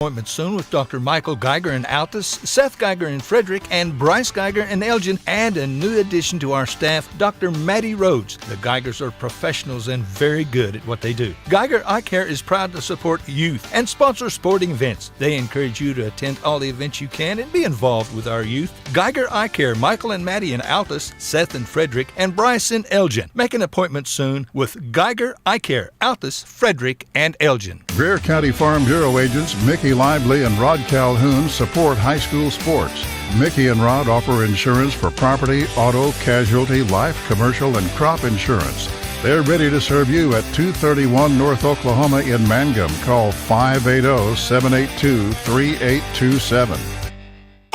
Appointment soon with Dr. Michael Geiger in Altus, Seth Geiger in Frederick, and Bryce Geiger in Elgin, and a new addition to our staff, Dr. Maddie Rhodes. The Geigers are professionals and very good at what they do. Geiger Eye Care is proud to support youth and sponsor sporting events. They encourage you to attend all the events you can and be involved with our youth. Geiger Eye Care, Michael and Maddie in Altus, Seth in Frederick, and Bryce in Elgin. Make an appointment soon with Geiger Eye Care, Altus, Frederick, and Elgin. Greer County Farm Bureau agents Mickey Lively and Rod Calhoun support high school sports. Mickey and Rod offer insurance for property, auto, casualty, life, commercial, and crop insurance. They're ready to serve you at 231 North Oklahoma in Mangum. Call 580-782-3827.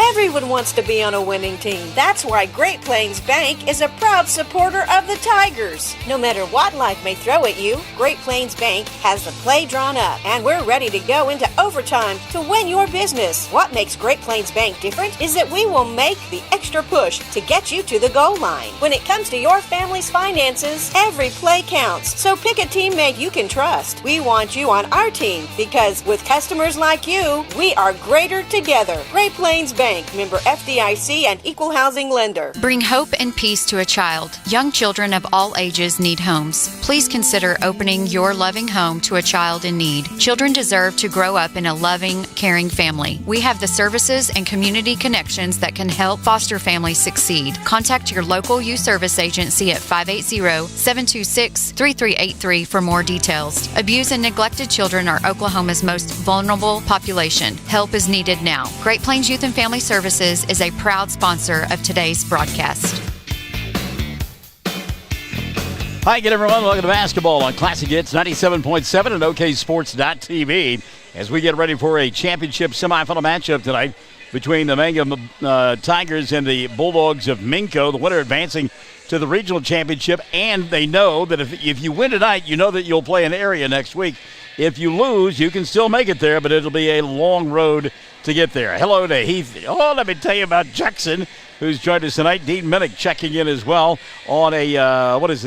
Everyone wants to be on a winning team. That's why Great Plains Bank is a proud supporter of the Tigers. No matter what life may throw at you, Great Plains Bank has the play drawn up, and we're ready to go into overtime to win your business. What makes Great Plains Bank different is that we will make the extra push to get you to the goal line. When it comes to your family's finances, every play counts. So pick a teammate you can trust. We want you on our team because with customers like you, we are greater together. Great Plains Bank, member FDIC and equal housing lender. Bring hope and peace to a child. Young children of all ages need homes. Please consider opening your loving home to a child in need. Children deserve to grow up in a loving, caring family. We have the services and community connections that can help foster families succeed. Contact your local youth service agency at 580-726-3383 for more details. Abused and neglected children are Oklahoma's most vulnerable population. Help is needed now. Great Plains Youth and Family Services is a proud sponsor of today's broadcast. Hi again, everyone. Welcome to basketball on Classic Hits 97.7 and OKSports.tv as we get ready for a championship semifinal matchup tonight between the Mangum Tigers and the Bulldogs of Minco. The winner advancing to the regional championship, and they know that if you win tonight, you know that you'll play an area next week. If you lose, you can still make it there, but it'll be a long road to get there. Hello to Heath. Oh, let me tell you about Jackson, who's joined us tonight. Dean Minnick checking in as well on a,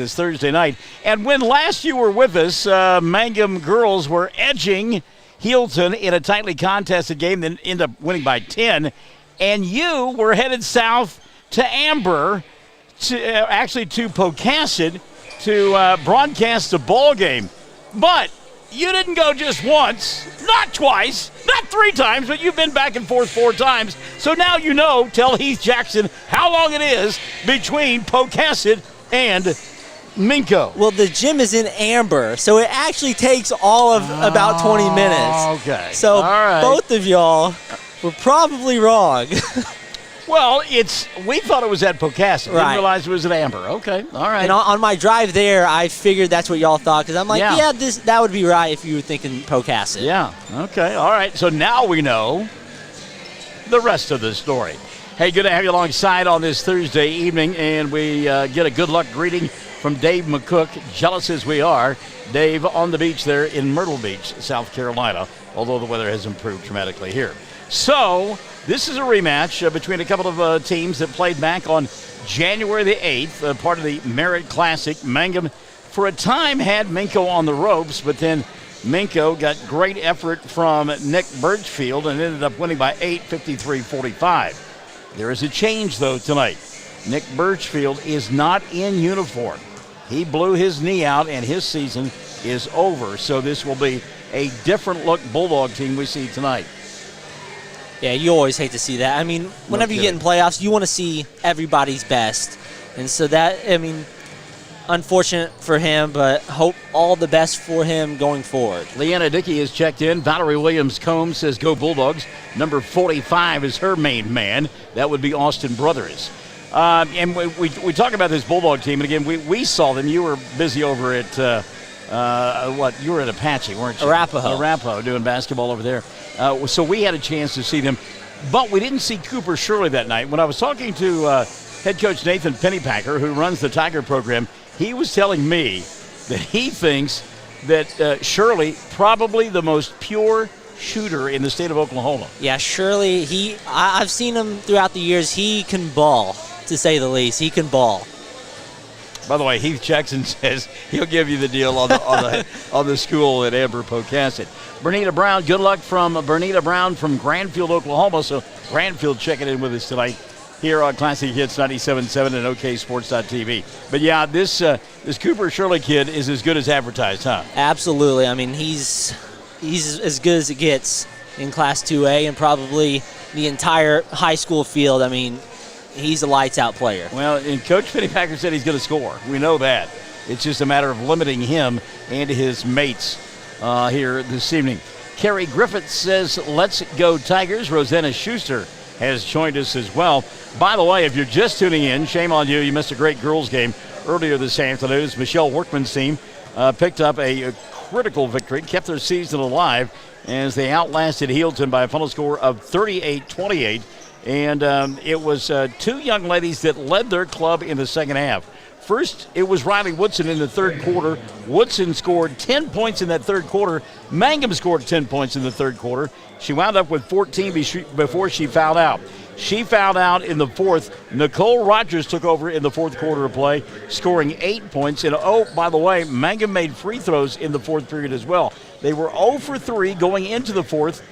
Thursday night. And when last you were with us, Mangum girls were edging Healton in a tightly contested game, then ended up winning by 10. And you were headed south to Amber, to Pocasset, to broadcast the ball game. But you didn't go just once, not twice, not 3 times, but you've been back and forth 4 times. So now you know, tell Heath Jackson how long it is between Pocasset and Minco. Well, the gym is in Amber, so it actually takes all of about 20 minutes. Okay. So right. Both of y'all were probably wrong. Well, we thought it was at Pocasset. Right. Didn't realize it was at Amber. Okay, all right. And on my drive there, I figured that's what y'all thought, because I'm like, that would be right if you were thinking Pocasset. Yeah, okay, all right. So now we know the rest of the story. Hey, good to have you alongside on this Thursday evening, and we get a good luck greeting from Dave McCook, jealous as we are. Dave on the beach there in Myrtle Beach, South Carolina, although the weather has improved dramatically here. So this is a rematch between a couple of teams that played back on January the 8th, part of the Merritt Classic. Mangum, for a time, had Minco on the ropes, but then Minco got great effort from Nick Birchfield and ended up winning by 8, 53-45. There is a change, though, tonight. Nick Birchfield is not in uniform. He blew his knee out, and his season is over. So this will be a different-look Bulldog team we see tonight. Yeah, you always hate to see that. I mean, whenever you get in playoffs, you want to see everybody's best. And so unfortunate for him, but hope all the best for him going forward. Leanna Dickey has checked in. Valerie Williams-Combs says, go Bulldogs. Number 45 is her main man. That would be Austin Brothers. And we talk about this Bulldog team, and again, we saw them. You were busy over at, you were at Apache, weren't you? Arapahoe, doing basketball over there. So we had a chance to see them, but we didn't see Cooper Shirley that night. When I was talking to head coach Nathan Pennypacker, who runs the Tiger program, he was telling me that he thinks that Shirley, probably the most pure shooter in the state of Oklahoma. Yeah, Shirley, I've seen him throughout the years. He can ball, to say the least. He can ball. By the way, Heath Jackson says he'll give you the deal on the school at Amber Pocasset. Bernita Brown, good luck from Bernita Brown from Grandfield, Oklahoma. So Grandfield checking in with us tonight here on Classic Hits 97.7 and OKSports.tv. But yeah, this Cooper Shirley kid is as good as advertised, huh? Absolutely. I mean, he's as good as it gets in Class 2A and probably the entire high school field. I mean, he's a lights-out player. Well, and Coach Pennypacker said he's going to score. We know that. It's just a matter of limiting him and his mates here this evening. Kerry Griffith says, let's go Tigers. Rosanna Schuster has joined us as well. By the way, if you're just tuning in, shame on you. You missed a great girls game earlier this afternoon. Michelle Workman's team picked up a critical victory, kept their season alive as they outlasted Healdton by a final score of 38-28. And it was two young ladies that led their club in the second half. First, it was Riley Woodson in the third quarter. Woodson scored 10 points in that third quarter. Mangum scored 10 points in the third quarter. She wound up with 14 before she fouled out. She fouled out in the fourth. Nicole Rogers took over in the fourth quarter of play, scoring 8 points. And, oh, by the way, Mangum made free throws in the fourth period as well. They were 0 for 3 going into the fourth.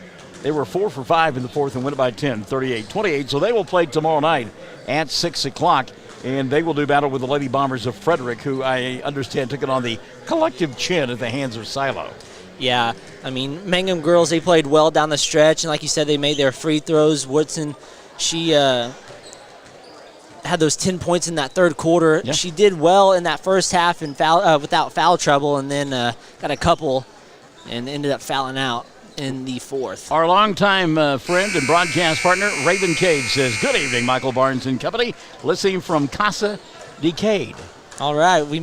They were 4 for 5 in the fourth and went by 10, 38-28. So they will play tomorrow night at 6 o'clock. And they will do battle with the Lady Bombers of Frederick, who I understand took it on the collective chin at the hands of Silo. Yeah, I mean, Mangum girls, they played well down the stretch. And like you said, they made their free throws. Woodson, she had those 10 points in that third quarter. Yeah. She did well in that first half and without foul trouble, and then got a couple and ended up fouling out in the fourth. Our longtime friend and broadcast partner, Raven Cade, says, good evening, Michael Barnes and company. Listening from Casa Decade. All right, we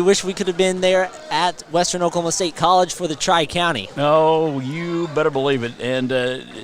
wish we could have been there at Western Oklahoma State College for the Tri-County. No, you better believe it. And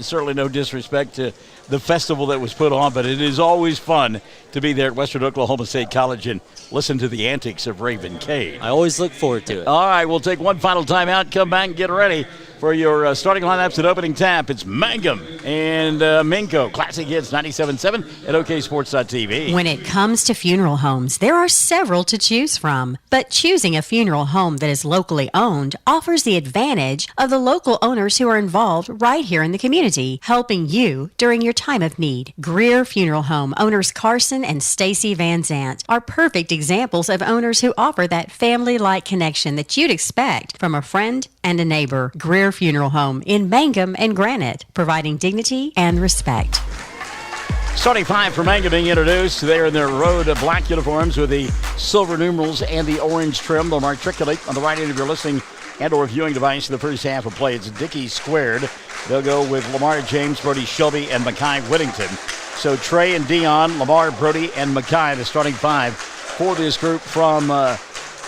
certainly no disrespect to the festival that was put on, but it is always fun to be there at Western Oklahoma State College and listen to the antics of Raven Cade. I always look forward to it. All right, we'll take one final timeout, come back and get ready for your starting lineups at opening tap. It's Mangum and Minco. Classic Hits 97.7 at OKSports.tv. When it comes to funeral homes, there are several to choose from. But choosing a funeral home that is locally owned offers the advantage of the local owners who are involved right here in the community, helping you during your time of need. Greer Funeral Home owners Carson and Stacy Van Zant are perfect examples of owners who offer that family-like connection that you'd expect from a friend and a neighbor. Greer Funeral Home in Mangum and Granite, providing dignity and respect. Starting five for Mangum being introduced. They're in their road black uniforms with the silver numerals and the orange trim. They'll matriculate on the right end of your listening and or viewing device in the first half of play. It's Dickey squared. They'll go with Lamar James, Brody Shelby, and Mackay Whittington. So Trey and Dion, Lamar, Brody, and Mackay, the starting five for this group from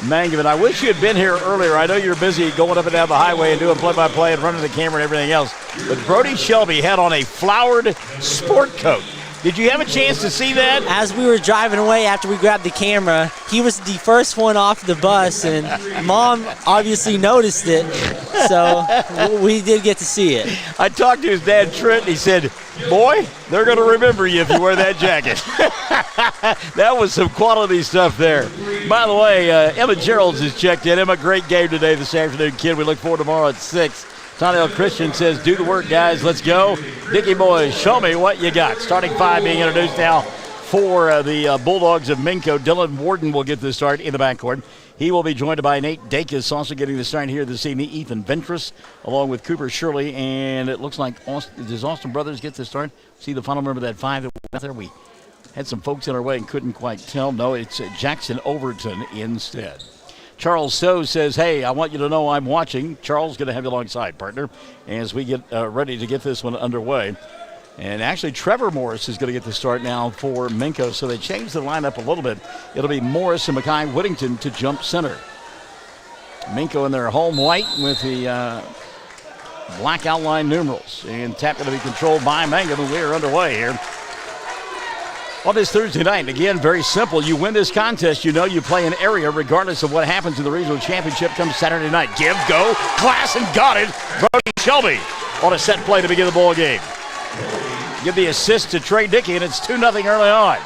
Mangum. And I wish you had been here earlier. I know you're busy going up and down the highway and doing play-by-play and running the camera and everything else. But Brody Shelby had on a flowered sport coat. Did you have a chance to see that? As we were driving away after we grabbed the camera, he was the first one off the bus, and Mom obviously noticed it, so we did get to see it. I talked to his dad, Trent, and he said, boy, they're going to remember you if you wear that jacket. That was some quality stuff there. By the way, Emma Geralds has checked in. Emma, great game today this afternoon, kid. We look forward to tomorrow at 6. Tonnell Christian says, do the work, guys. Let's go. Dickey boys, show me what you got. Starting five being introduced now for the Bulldogs of Minco. Dylan Warden will get the start in the backcourt. He will be joined by Nate Dacus, also getting the start here this evening. Ethan Ventress, along with Cooper Shirley. And it looks like, does Austin Brothers get the start? See the final member of that five that was out there? We had some folks in our way and couldn't quite tell. No, it's Jackson Overton instead. Charles Stowe says, hey, I want you to know I'm watching. Charles, going to have you alongside, partner, as we get ready to get this one underway. And actually, Trevor Morris is going to get the start now for Minco, so they changed the lineup a little bit. It'll be Morris and Mackay Whittington to jump center. Minco in their home white with the black outline numerals. And tap going to be controlled by Mangum, and we are underway here. On this Thursday night, again, very simple. You win this contest, you know you play an area regardless of what happens in the regional championship comes Saturday night. Give, go, class, and got it. Brody Shelby on a set play to begin the ball game. Give the assist to Trey Dickey, and it's 2-0 early on.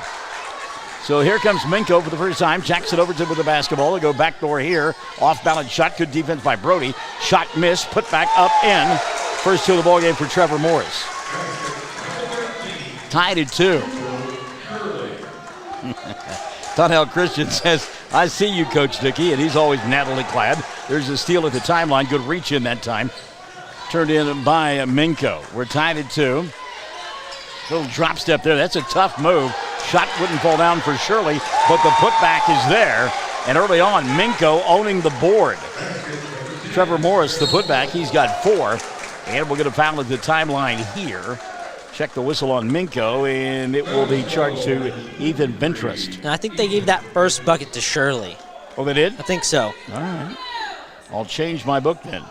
So here comes Minco for the first time. Jackson Overton with the basketball. They go backdoor here. Off-balance shot. Good defense by Brody. Shot missed. Put back up in. First two of the ball game for Trevor Morris. Tied at 2. Donnell Christian says, I see you, Coach Dickey, and he's always nattily clad. There's a steal at the timeline. Good reach in that time. Turned in by Minco. We're tied at 2. Little drop step there. That's a tough move. Shot wouldn't fall down for Shirley, but the putback is there. And early on, Minco owning the board. Trevor Morris, the putback, he's got 4. And we'll get a foul at the timeline here. Check the whistle on Minco, and it will be charged to Ethan Ventrust. And I think they gave that first bucket to Shirley. Oh, they did? I think so. All right. I'll change my book then.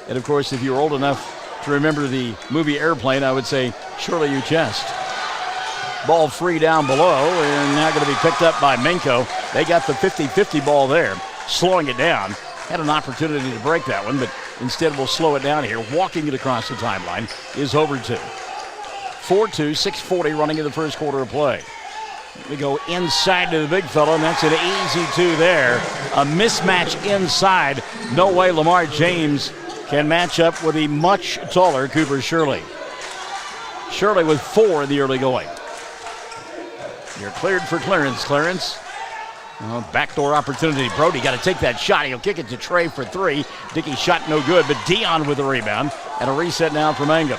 And, of course, if you're old enough to remember the movie Airplane, I would say, surely you chest. Ball free down below, and now going to be picked up by Minco. They got the 50-50 ball there, slowing it down. Had an opportunity to break that one, but instead we'll slow it down here. Walking it across the timeline is Overton. 4-2, 6:40 running in the first quarter of play. We go inside to the big fella, and that's an easy 2 there. A mismatch inside. No way Lamar James can match up with the much taller Cooper Shirley. Shirley with 4 in the early going. You're cleared for clearance, Clarence. Backdoor opportunity. Brody got to take that shot. He'll kick it to Trey for 3. Dickey shot no good, but Dion with the rebound. And a reset now for Mangum.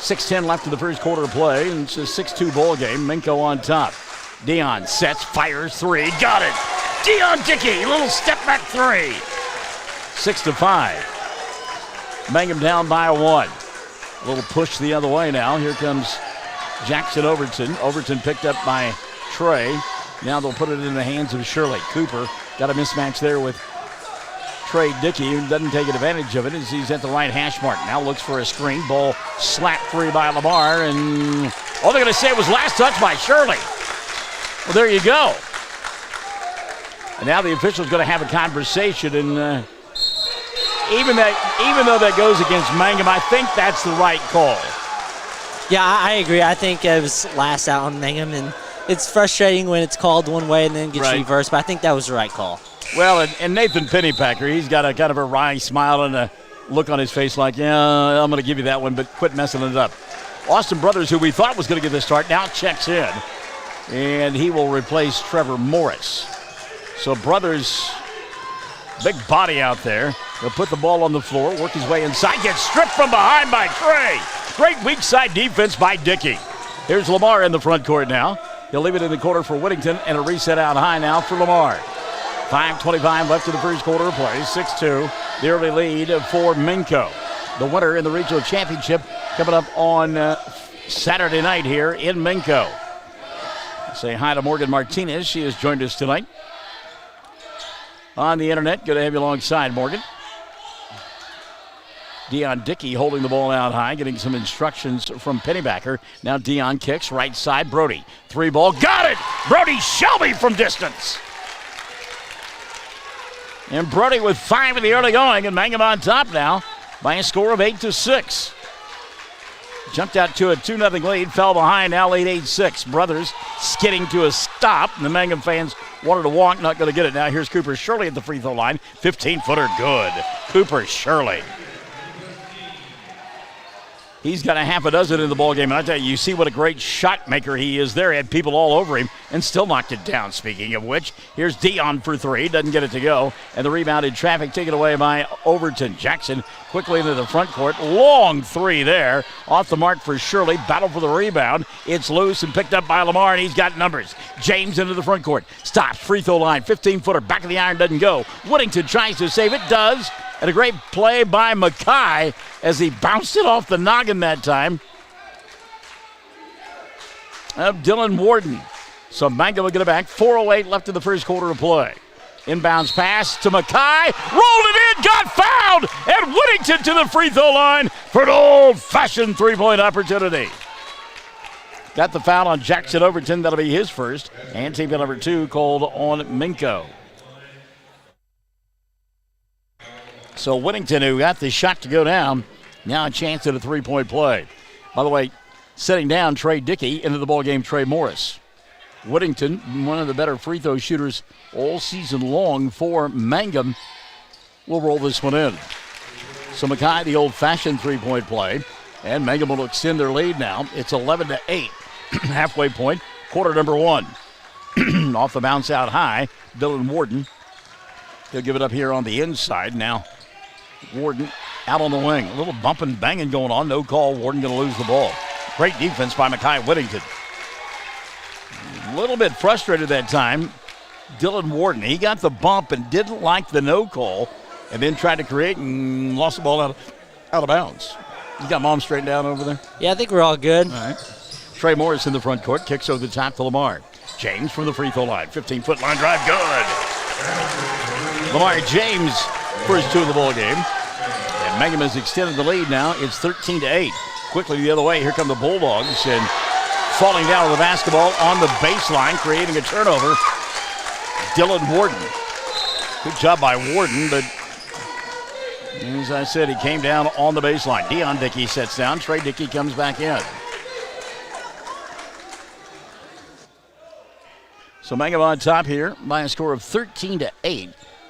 6:10 left in the first quarter of play, and it's a 6-2 ball game. Minco on top. Dion sets, fires 3. Got it. Dion Dickey, little step back 3. 6-5. Mangum down by 1. A little push the other way now. Here comes Jackson Overton. Overton picked up by Trey. Now they'll put it in the hands of Shirley. Cooper got a mismatch there with Trey Dickey, who doesn't take advantage of it as he's at the right hash mark. Now looks for a screen. Ball slapped free by Lamar, and all they're going to say was last touch by Shirley. Well, there you go. And now the official's going to have a conversation, and even though that goes against Mangum, I think that's the right call. Yeah, I agree. I think it was last out on Mangum, and it's frustrating when it's called one way and then gets reversed, but I think that was the right call. Well, and Nathan Pennypacker, he's got a kind of a wry smile and a look on his face like, yeah, I'm going to give you that one, but quit messing it up. Austin Brothers, who we thought was going to get the start, now checks in, and he will replace Trevor Morris. So Brothers, big body out there. He'll put the ball on the floor, work his way inside, gets stripped from behind by Trey. Great weak side defense by Dickey. Here's Lamar in the front court now. He'll leave it in the corner for Whittington, and a reset out high now for Lamar. 5:25 left in the first quarter of play. 6-2, the early lead for Minco. The winner in the regional championship coming up on Saturday night here in Minco. Say hi to Morgan Martinez. She has joined us tonight on the internet. Good to have you alongside, Morgan. Dion Dickey holding the ball out high, getting some instructions from Pennybacker. Now Dion kicks right side. Brody, 3 ball, got it! Brody Shelby from distance. And Brody with 5 in the early going, and Mangum on top now by a score of 8-6. Jumped out to a 2-0 lead, fell behind, now lead 8-6. Brothers skidding to a stop, and the Mangum fans wanted to walk, not going to get it. Now here's Cooper Shirley at the free throw line. 15-footer good. Cooper Shirley. He's got a half a dozen in the ballgame, and I tell you see what a great shot maker he is there. He had people all over him and still knocked it down. Speaking of which, here's Dion for 3. Doesn't get it to go. And the rebound in traffic taken away by Overton. Jackson quickly into the front court. Long 3 there. Off the mark for Shirley. Battle for the rebound. It's loose and picked up by Lamar, and he's got numbers. James into the front court. Stops. Free throw line. 15-footer. Back of the iron. Doesn't go. Whittington tries to save it. Does. And a great play by Mackay as he bounced it off the noggin that time of Dylan Warden. So Mangum will get it back. 4:08 left in the first quarter of play. Inbounds pass to Mackay. Rolled it in, got fouled, and Whittington to the free throw line for an old-fashioned 3-point opportunity. Got the foul on Jackson Overton. That'll be his first. And team number 2 called on Minco. So Whittington, who got the shot to go down, now a chance at a 3-point play. By the way, setting down Trey Dickey into the ballgame, Trey Morris. Whittington, one of the better free throw shooters all season long for Mangum, will roll this one in. So Mackay, the old-fashioned three-point play, and Mangum will extend their lead now. It's 11-8, halfway point, quarter number one. Off the bounce out high, Dylan Warden. He'll give it up here on the inside. Now Warden out on the wing. A little bump and banging going on. No call. Warden going to lose the ball. Great defense by Mackay Whittington. A little bit frustrated that time. Dylan Warden, he got the bump and didn't like the no call and then tried to create and lost the ball out of bounds. You got Mom straightened out over there? Yeah, I think we're all good. All right. Trey Morris in the front court. Kicks over the top to Lamar. James from the free throw line. 15-foot line drive. Good. Lamar James for his 2 of the ball game. And Mangum has extended the lead now. It's 13-8. Quickly the other way. Here come the Bulldogs. And falling down with the basketball on the baseline, creating a turnover. Dylan Warden. Good job by Warden, but as I said, he came down on the baseline. Dion Dickey sets down. Trey Dickey comes back in. So Mangum on top here by a score of 13-8.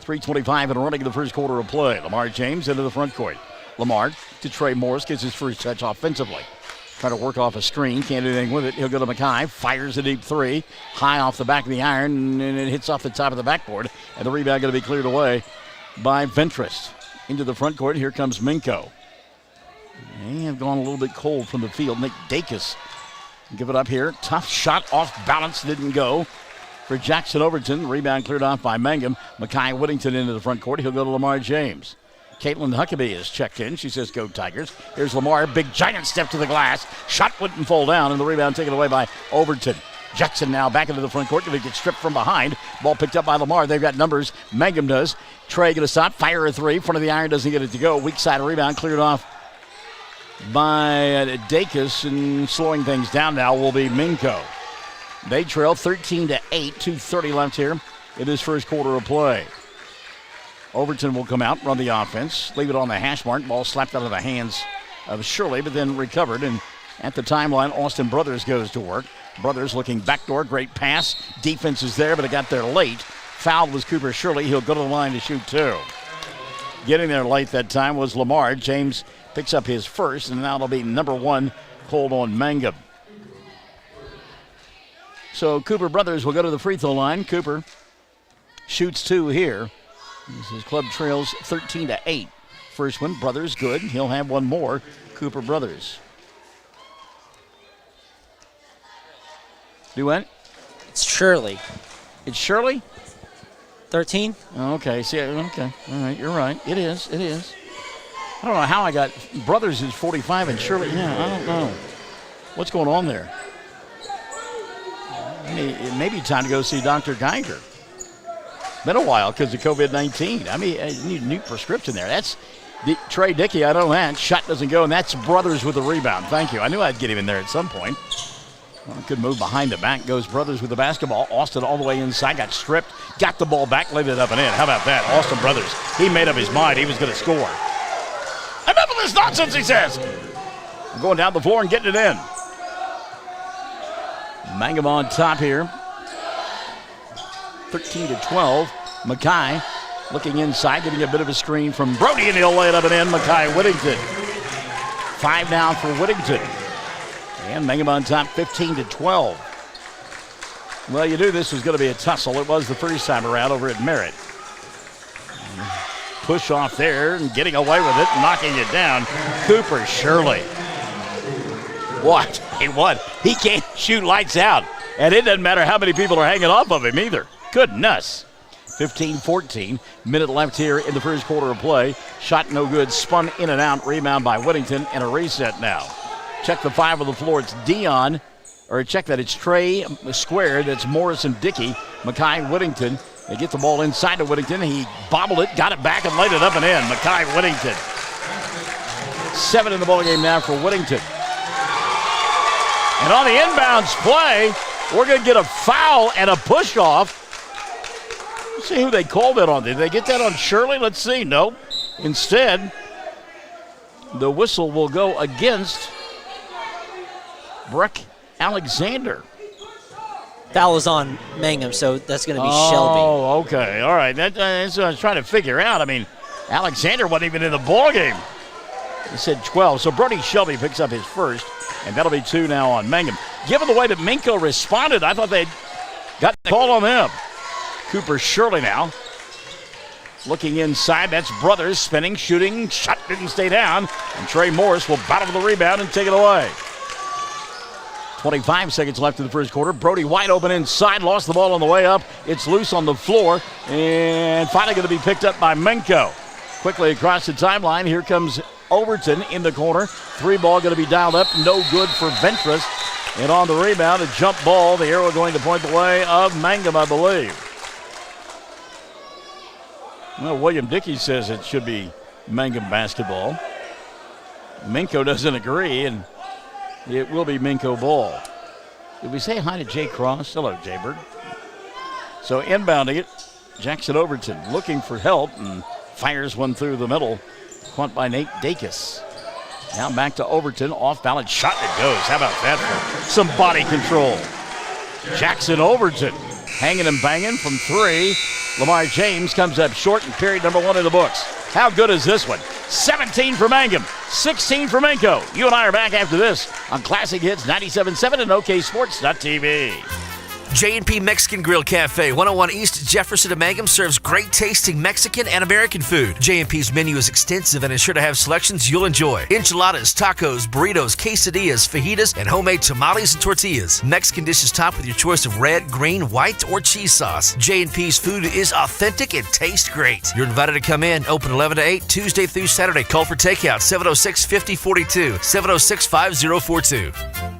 3:25 and running in the first quarter of play. Lamar James into the front court. Lamar to Trey Morris, gets his first touch offensively. Trying to work off a screen, can't do anything with it. He'll go to Mackay, fires a deep three, high off the back of the iron, and it hits off the top of the backboard. And the rebound going to be cleared away by Ventress. Into the front court, here comes Minco. They have gone a little bit cold from the field. Nick Dacus give it up here. Tough shot off balance, didn't go. For Jackson Overton, rebound cleared off by Mangum. Mackay Whittington into the front court. He'll go to Lamar James. Caitlin Huckabee is checked in. She says, go Tigers. Here's Lamar, big giant step to the glass. Shot wouldn't fall down, and the rebound taken away by Overton. Jackson now back into the front court. Going to get stripped from behind. Ball picked up by Lamar. They've got numbers. Mangum does. Trey going to stop. Fire a three. Front of the iron doesn't get it to go. Weak side rebound cleared off by Dacus, and slowing things down now will be Minco. They trail 13-8. 2:30 left here in this first quarter of play. Overton will come out, run the offense, leave it on the hash mark. Ball slapped out of the hands of Shirley, but then recovered. And at the timeline, Austin Brothers goes to work. Brothers looking backdoor, great pass. Defense is there, but it got there late. Fouled was Cooper Shirley. He'll go to the line to shoot 2. Getting there late that time was Lamar. James picks up his first, and now it'll be number 1 called on Mangum. So Cooper Brothers will go to the free throw line. Cooper shoots 2 here. His club trails 13-8. First one, Brothers, good. He'll have one more. Cooper Brothers. Do what? It's Shirley. It's Shirley? 13? Okay, see, okay. All right, you're right. It is. I don't know how I got, Brothers is 45 and Shirley, I don't know. What's going on there? It may be time to go see Dr. Geiger. Been a while because of COVID-19. I need a new prescription there. That's Trey Dickey. I know that. Shot doesn't go, and that's Brothers with the rebound. Thank you. I knew I'd get him in there at some point. Well, good move behind the back. Goes Brothers with the basketball. Austin all the way inside. Got stripped. Got the ball back. Laid it up and in. How about that? Austin Brothers. He made up his mind. He was going to score. Enough of this nonsense, he says. I'm going down the floor and getting it in. Mangum on top here. 13-12. Mackay looking inside, getting a bit of a screen from Brody, and he'll lay it up and in. Mackay Whittington. 5 down for Whittington. And Mangum on top, 15-12. Well, you knew this was going to be a tussle. It was the first time around over at Merritt. Push off there and getting away with it, knocking it down. Cooper Shirley. What? He can't shoot lights out. And it doesn't matter how many people are hanging off of him either. Goodness. 15-14. Minute left here in the first quarter of play. Shot no good. Spun in and out. Rebound by Whittington and a reset now. Check the 5 on the floor. It's Dion. Or check that. It's Trey squared. That's Morris and Dickey. Mackay Whittington. They get the ball inside to Whittington. He bobbled it, got it back, and laid it up and in. Mackay Whittington. 7 in the ball game now for Whittington. And on the inbounds play, we're going to get a foul and a push-off. Let's see who they called that on. Did they get that on Shirley? Let's see. Nope. Instead, the whistle will go against Breck Alexander. Foul is on Mangum, so that's going to be Shelby. Oh, okay. All right. That's what I was trying to figure out. I mean, Alexander wasn't even in the ball game. He said 12. So Brody Shelby picks up his first, and that'll be 2 now on Mangum. Given the way that Minco responded, I thought they'd got the call on them. Cooper Shirley now. Looking inside, that's Brothers spinning, shooting, shot didn't stay down, and Trey Morris will battle for the rebound and take it away. 25 seconds left in the first quarter. Brody wide open inside, lost the ball on the way up. It's loose on the floor, and finally going to be picked up by Minco. Quickly across the timeline, here comes Overton in the corner. 3 ball going to be dialed up, no good for Ventress. And on the rebound, a jump ball. The arrow going to point the way of Mangum, I believe. Well, William Dickey says it should be Mangum basketball. Minco doesn't agree, and it will be Minco ball. Did we say hi to Jay Cross? Hello, Jaybird. So inbounding it, Jackson Overton looking for help and fires one through the middle. Caught by Nate Dacus. Now back to Overton. Off balance shot it goes. How about that for some body control? Jackson Overton hanging and banging from 3. Lamar James comes up short in period number 1 in the books. How good is this one? 17 for Mangum, 16 for Minco. You and I are back after this on Classic Hits 97.7 and OKSports.tv. J&P Mexican Grill Cafe, 101 East Jefferson of Mangum, serves great tasting Mexican and American food. J&P's menu is extensive and is sure to have selections you'll enjoy. Enchiladas, tacos, burritos, quesadillas, fajitas, and homemade tamales and tortillas. Mexican dishes topped with your choice of red, green, white, or cheese sauce. J&P's food is authentic and tastes great. You're invited to come in, open 11 to 8, Tuesday through Saturday. Call for takeout, 706-5042, 706-5042.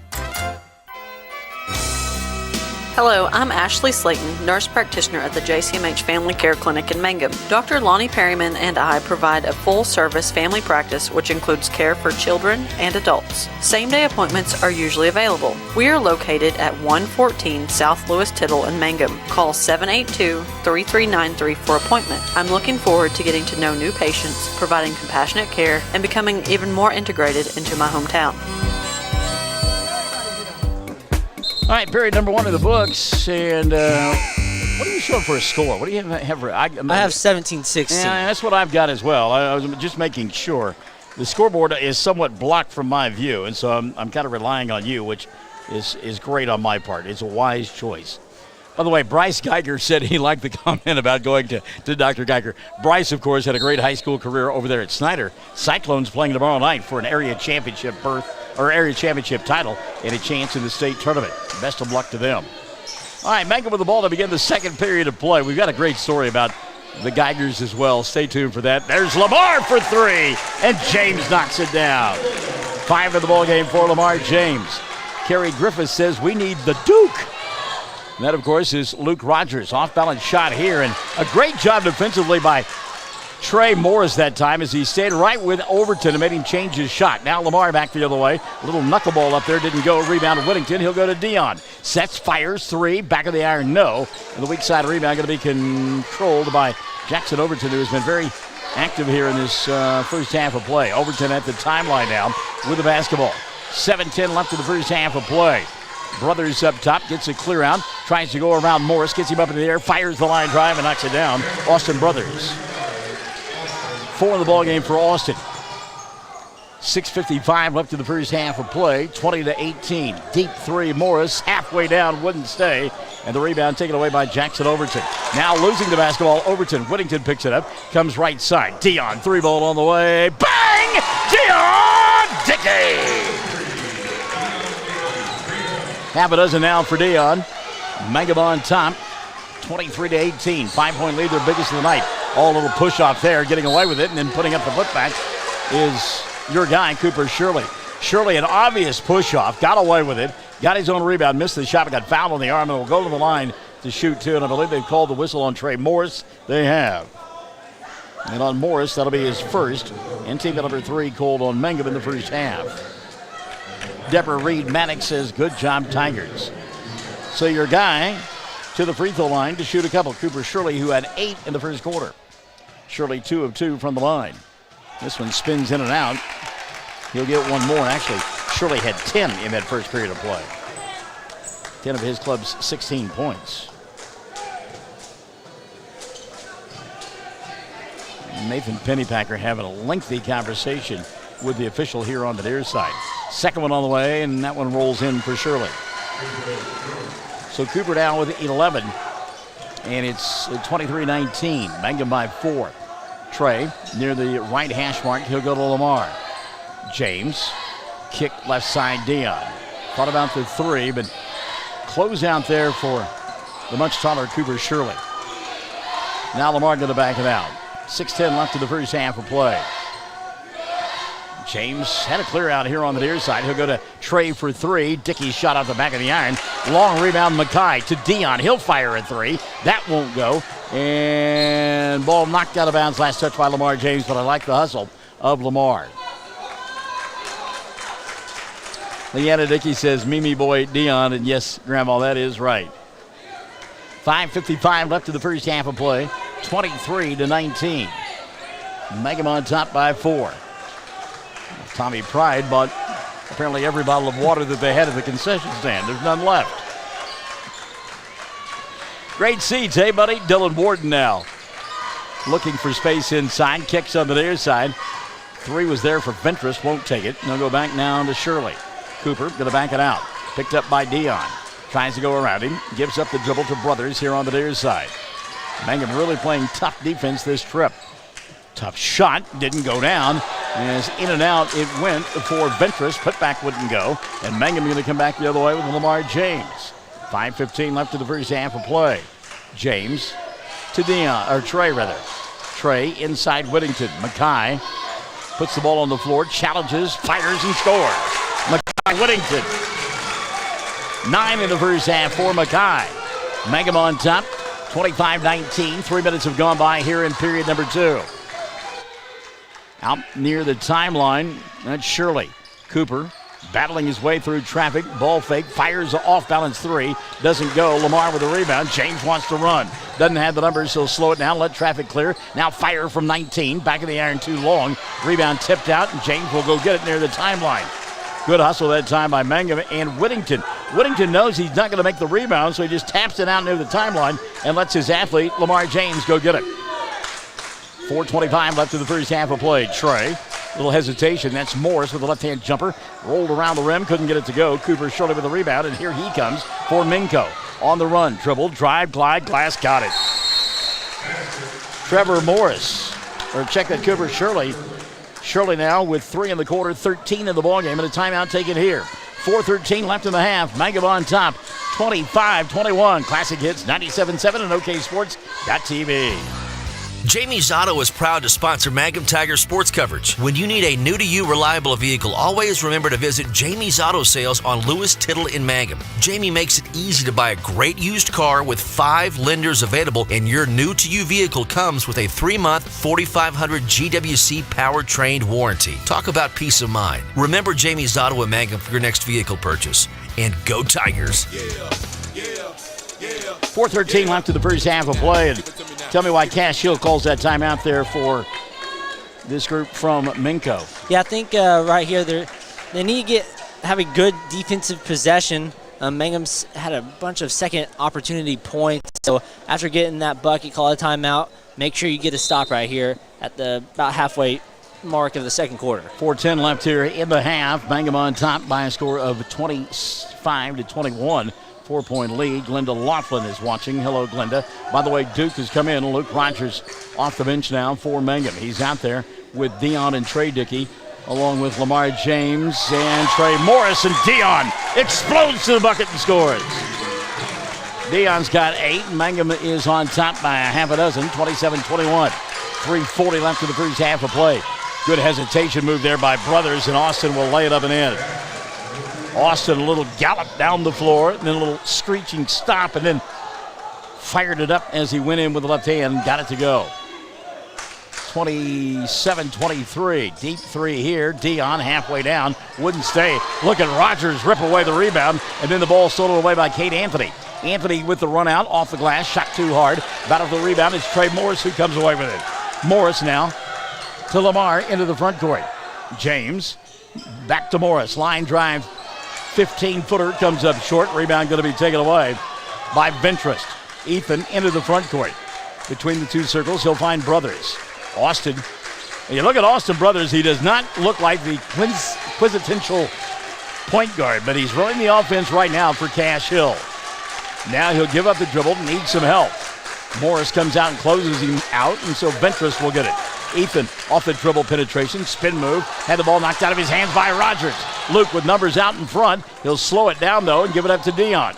Hello, I'm Ashley Slayton, nurse practitioner at the JCMH Family Care Clinic in Mangum. Dr. Lonnie Perryman and I provide a full-service family practice which includes care for children and adults. Same-day appointments are usually available. We are located at 114 South Lewis Tittle in Mangum. Call 782-3393 for appointment. I'm looking forward to getting to know new patients, providing compassionate care, and becoming even more integrated into my hometown. All right, period number 1 of the books, and what are you showing for a score? What do you have for? I have 17-16. Yeah, that's what I've got as well. I was just making sure. The scoreboard is somewhat blocked from my view, and so I'm kind of relying on you, which is great on my part. It's a wise choice. By the way, Bryce Geiger said he liked the comment about going to Dr. Geiger. Bryce, of course, had a great high school career over there at Snyder. Cyclones playing tomorrow night for an area championship berth, or area championship title, and a chance in the state tournament. Best of luck to them. All right, Mangum with the ball to begin the second period of play. We've got a great story about the Geigers as well. Stay tuned for that. There's Lamar for 3, and James knocks it down. 5 in the ball game for Lamar James. Kerry Griffiths says we need the Duke. And that, of course, is Luke Rogers. Off-balance shot here, and a great job defensively by Trey Morris that time as he stayed right with Overton and made him change his shot. Now Lamar back the other way. A little knuckleball up there, didn't go. Rebound to Whittington. He'll go to Dion. Sets, fires, 3. Back of the iron, no. And the weak side rebound going to be controlled by Jackson Overton, who has been very active here in this first half of play. Overton at the timeline now with the basketball. 7:10 left in the first half of play. Brothers up top, gets a clear out, tries to go around Morris, gets him up in the air, fires the line drive and knocks it down. Austin Brothers. 4 in the ball game for Austin. 6:55 left in the first half of play. 20-18. Deep 3, Morris halfway down, wouldn't stay, and the rebound taken away by Jackson Overton. Now losing the basketball, Overton. Whittington picks it up, comes right side. Dion, 3 ball on the way. Bang! Dion Dickey! Half a dozen now for Dion. Mangum on top. 23-18. 5-point lead, their biggest of the night. All a little push off there, getting away with it, and then putting up the putback is your guy, Cooper Shirley. Shirley, an obvious push off, got away with it, got his own rebound, missed the shot, but got fouled on the arm, and will go to the line to shoot 2. And I believe they've called the whistle on Trey Morris. They have. And on Morris, that'll be his first. And team number 3 called on Mangum in the first half. Deborah Reed-Maddox says, good job, Tigers. So your guy to the free throw line to shoot a couple. Cooper Shirley, who had 8 in the first quarter. Shirley 2 of 2 from the line. This one spins in and out. He'll get one more. Actually, Shirley had 10 in that first period of play. 10 of his club's 16 points. Nathan Pennypacker having a lengthy conversation with the official here on the near side. Second one on the way, and that one rolls in for Shirley. So Cooper down with 11, and it's 23-19. Mangum by 4. Trey near the right hash mark. He'll go to Lamar. James, kick left side, Dion. Thought about the 3, but close out there for the much taller Cooper Shirley. Now Lamar going to back it out. 6:10 left in the first half of play. James had a clear out here on the near side. He'll go to Trey for 3. Dickey's shot off the back of the iron. Long rebound, Mackay to Dion. He'll fire a 3. That won't go. And ball knocked out of bounds. Last touch by Lamar James, but I like the hustle of Lamar. Leanna Dickey says, Mimi boy Dion, and yes, Grandma, that is right. 5:55 left in the first half of play. 23-19. Mangum on top by 4. Tommy Pride bought apparently every bottle of water that they had at the concession stand. There's none left. Great seats, hey, buddy? Dylan Warden now. Looking for space inside. Kicks on the near side. 3 was there for Ventress. Won't take it. They'll go back now to Shirley. Cooper going to back it out. Picked up by Dion. Tries to go around him. Gives up the dribble to Brothers here on the near side. Mangum really playing tough defense this trip. Tough shot. Didn't go down. As in and out it went for Ventress. Putback wouldn't go. And Mangum going to come back the other way with Lamar James. 5:15 left in the first half of play. James to Trey rather. Trey inside Whittington. Mackay puts the ball on the floor, challenges, fires, and scores. Mackay Whittington. 9 in the first half for Mackay. Mangum on top, 25-19. 3 minutes have gone by here in period number 2. Out near the timeline, that's Shirley. Cooper battling his way through traffic, ball fake, fires an off-balance 3, doesn't go. Lamar with a rebound. James wants to run. Doesn't have the numbers, so slow it down, let traffic clear. Now fire from 19, back of the iron too long. Rebound tipped out, and James will go get it near the timeline. Good hustle that time by Mangum and Whittington. Whittington knows he's not going to make the rebound, so he just taps it out near the timeline and lets his athlete, Lamar James, go get it. 4:25 left in the first half of play. Trey, little hesitation. That's Morris with a left-hand jumper. Rolled around the rim, couldn't get it to go. Cooper Shirley with the rebound, and here he comes for Minco. On the run, dribble, drive, glide, glass, got it. Trevor Morris, or check that Cooper Shirley. Shirley now with 3 in the quarter, 13 in the ballgame, and a timeout taken here. 4:13 left in the half. Mangum on top, 25-21. Classic Hits 97.7 and OKSports.tv. Jamie's Auto is proud to sponsor Mangum Tiger sports coverage. When you need a new-to-you reliable vehicle, always remember to visit Jamie's Auto Sales on Lewis Tittle in Mangum. Jamie makes it easy to buy a great used car with 5 lenders available, and your new-to-you vehicle comes with a 3-month 4,500 GWC power-trained warranty. Talk about peace of mind. Remember Jamie's Auto in Mangum for your next vehicle purchase. And go Tigers! 4:13 left in the first half of play. And tell me why Cash Hill calls that timeout there for this group from Minco. Yeah, I think right here they need to have a good defensive possession. Mangum's had a bunch of second opportunity points. So after getting that bucket, call a timeout. Make sure you get a stop right here at the about halfway mark of the second quarter. 4:10 left here in the half. Mangum on top by a score of 25-21. 4-point lead. Glenda Laughlin is watching. Hello, Glenda. By the way, Duke has come in. Luke Rogers off the bench now for Mangum. He's out there with Dion and Trey Dickey, along with Lamar James and Trey Morris. And Dion explodes to the bucket and scores. Dion's got 8. Mangum is on top by a half a dozen, 27-21. 3:40 left in the first half of play. Good hesitation move there by Brothers, and Austin will lay it up and in. Austin, a little gallop down the floor, and then a little screeching stop, and then fired it up as he went in with the left hand and got it to go. 27-23. Deep 3 here. Dion halfway down. Wouldn't stay. Look at Rogers rip away the rebound, and then the ball stolen away by Kate Anthony. Anthony with the run out off the glass. Shot too hard. Battle for the rebound. It's Trey Morris who comes away with it. Morris now to Lamar into the front court. James back to Morris. Line drive 15-footer comes up short. Rebound going to be taken away by Ventress. Ethan into the front court. Between the two circles, he'll find Brothers. Austin. When you look at Austin Brothers, he does not look like the quintessential point guard, but he's running the offense right now for Cash Hill. Now he'll give up the dribble, needs some help. Morris comes out and closes him out, and so Ventress will get it. Ethan off the dribble penetration, spin move, had the ball knocked out of his hands by Rogers. Luke with numbers out in front. He'll slow it down, though, and give it up to Dion.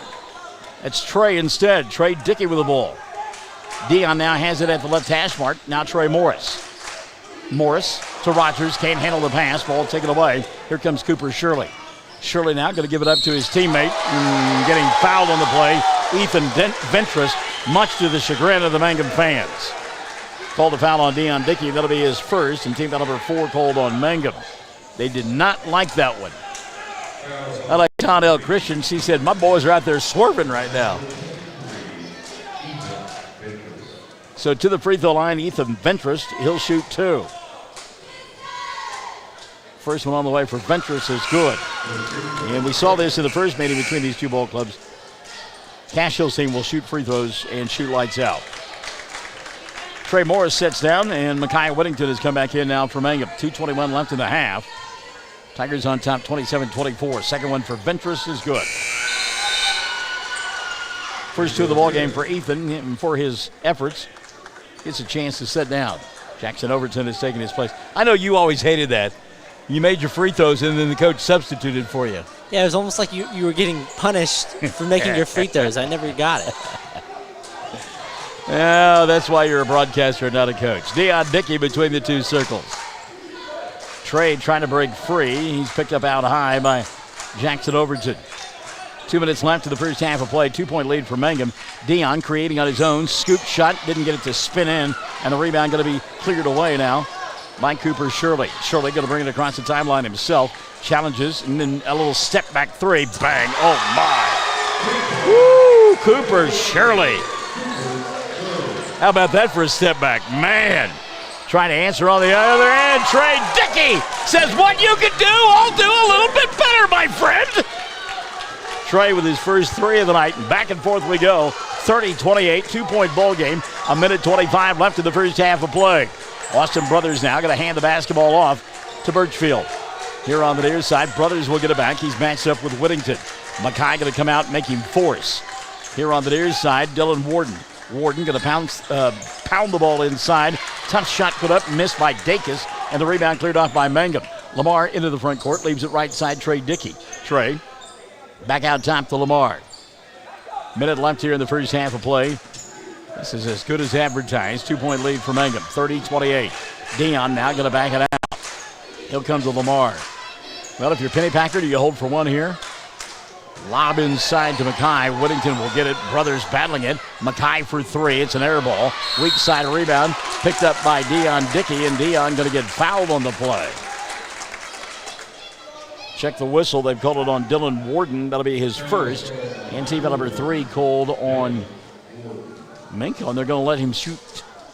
That's Trey instead. Trey Dickey with the ball. Dion now has it at the left hash mark. Now Trey Morris. Morris to Rogers. Can't handle the pass. Ball taken away. Here comes Cooper Shirley. Shirley now going to give it up to his teammate. Getting fouled on the play. Ethan Ventress, much to the chagrin of the Mangum fans. Called a foul on Dion Dickey. That'll be his first. And team foul number 4 called on Mangum. They did not like that one. I like Tonnell Christian. She said, my boys are out there swerving right now. So to the free throw line, Ethan Ventress. He'll shoot 2. First one on the way for Ventress is good. And we saw this in the first meeting between these two ball clubs. Cash Hill's team will shoot free throws and shoot lights out. Trey Morris sits down, and Micaiah Whittington has come back in now for Mangum. 2:21 left in the half. Tigers on top 27-24. Second one for Ventress is good. First 2 of the ball game for Ethan, and for his efforts, gets a chance to sit down. Jackson Overton is taking his place. I know you always hated that. You made your free throws, and then the coach substituted for you. Yeah, it was almost like you were getting punished for making your free throws. I never got it. Yeah, that's why you're a broadcaster and not a coach. Dion Dickey between the two circles. Trey trying to break free. He's picked up out high by Jackson Overton. 2 minutes left to the first half of play. 2-point lead for Mangum. Dion creating on his own. Scoop shot. Didn't get it to spin in. And the rebound going to be cleared away now by Cooper Shirley. Shirley going to bring it across the timeline himself. Challenges. And then a little step back 3. Bang. Oh, my. Woo! Cooper Shirley. How about that for a step back? Man. Trying to answer on the other end. Trey Dickey says, what you can do, I'll do a little bit better, my friend. Trey with his first 3 of the night, and back and forth we go. 30-28, 2-point ball game. 1:25 left in the first half of play. Austin Brothers now going to hand the basketball off to Birchfield. Here on the near side, Brothers will get it back. He's matched up with Whittington. Mackay going to come out and make him force. Here on the near side, Dylan Warden. Warden going to pound the ball inside. Tough shot put up, missed by Dacus, and the rebound cleared off by Mangum. Lamar into the front court, leaves it right side, Trey Dickey. Trey back out top to Lamar. Minute left here in the first half of play. This is as good as advertised. 2-point lead for Mangum, 30-28. Dion now going to back it out. He'll come to Lamar. Well, if you're Pennypacker, do you hold for one here? Lob inside to Mackay. Whittington will get it. Brothers battling it. Mackay for 3. It's an air ball. Weak side rebound. Picked up by Dion Dickey, and Dion going to get fouled on the play. Check the whistle. They've called it on Dylan Warden. That'll be his first. And team number 3 called on Minco, and they're going to let him shoot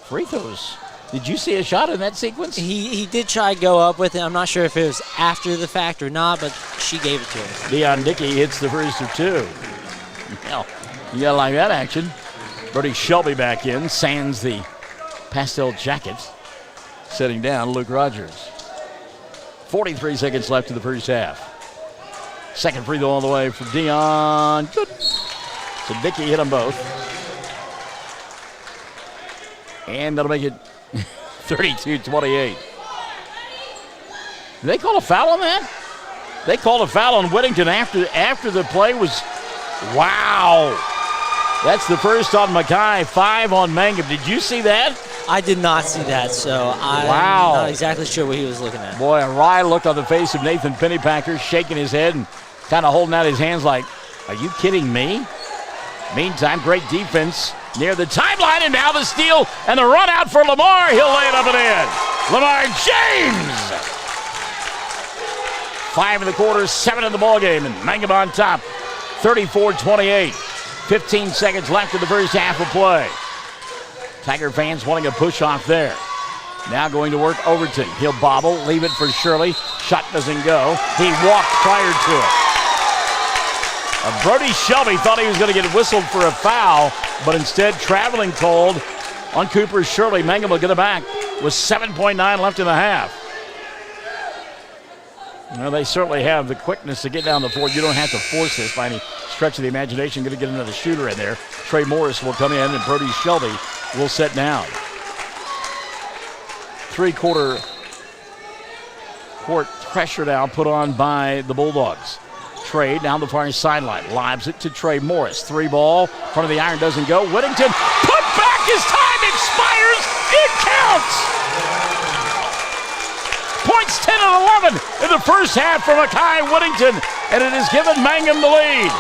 free throws. Did you see a shot in that sequence? He did try to go up with it. I'm not sure if it was after the fact or not, but she gave it to him. Dion Dickey hits the first of 2. Well, you got to like that action. Brody Shelby back in, sans the pastel jacket. Sitting down, Luke Rogers. 43 seconds left in the first half. Second free throw on the way for Dion. Good. So Dickey hit them both. And that'll make it 32-28. Did they call a foul on that? They called a foul on Whittington after the play was, wow. That's the first on Mackay, 5 on Mangum. Did you see that? I did not see that, so I'm not exactly sure what he was looking at. Boy, a wry look on the face of Nathan Pennypacker, shaking his head and kind of holding out his hands like, are you kidding me? Meantime, great defense near the timeline, and now the steal and the run out for Lamar. He'll lay it up and in. Lamar James! 5 in the quarter, 7 in the ballgame, and Mangum on top, 34-28. 15 seconds left in the first half of play. Tiger fans wanting a push off there. Now going to work Overton. He'll bobble, leave it for Shirley. Shot doesn't go. He walked prior to it. Brody Shelby thought he was going to get whistled for a foul, but instead traveling called on Cooper Shirley. Mangum will get it back with 7.9 left in the half. Well, they certainly have the quickness to get down the floor. You don't have to force this by any stretch of the imagination. Going to get another shooter in there. Trey Morris will come in, and Brody Shelby will set down. Three-quarter court pressure now put on by the Bulldogs. Trey down the far sideline. Lobs it to Trey Morris. Three ball. Front of the iron doesn't go. Whittington put back. His time expires. It counts. Points 10 and 11 in the first half for Makai Whittington, and it has given Mangum the lead.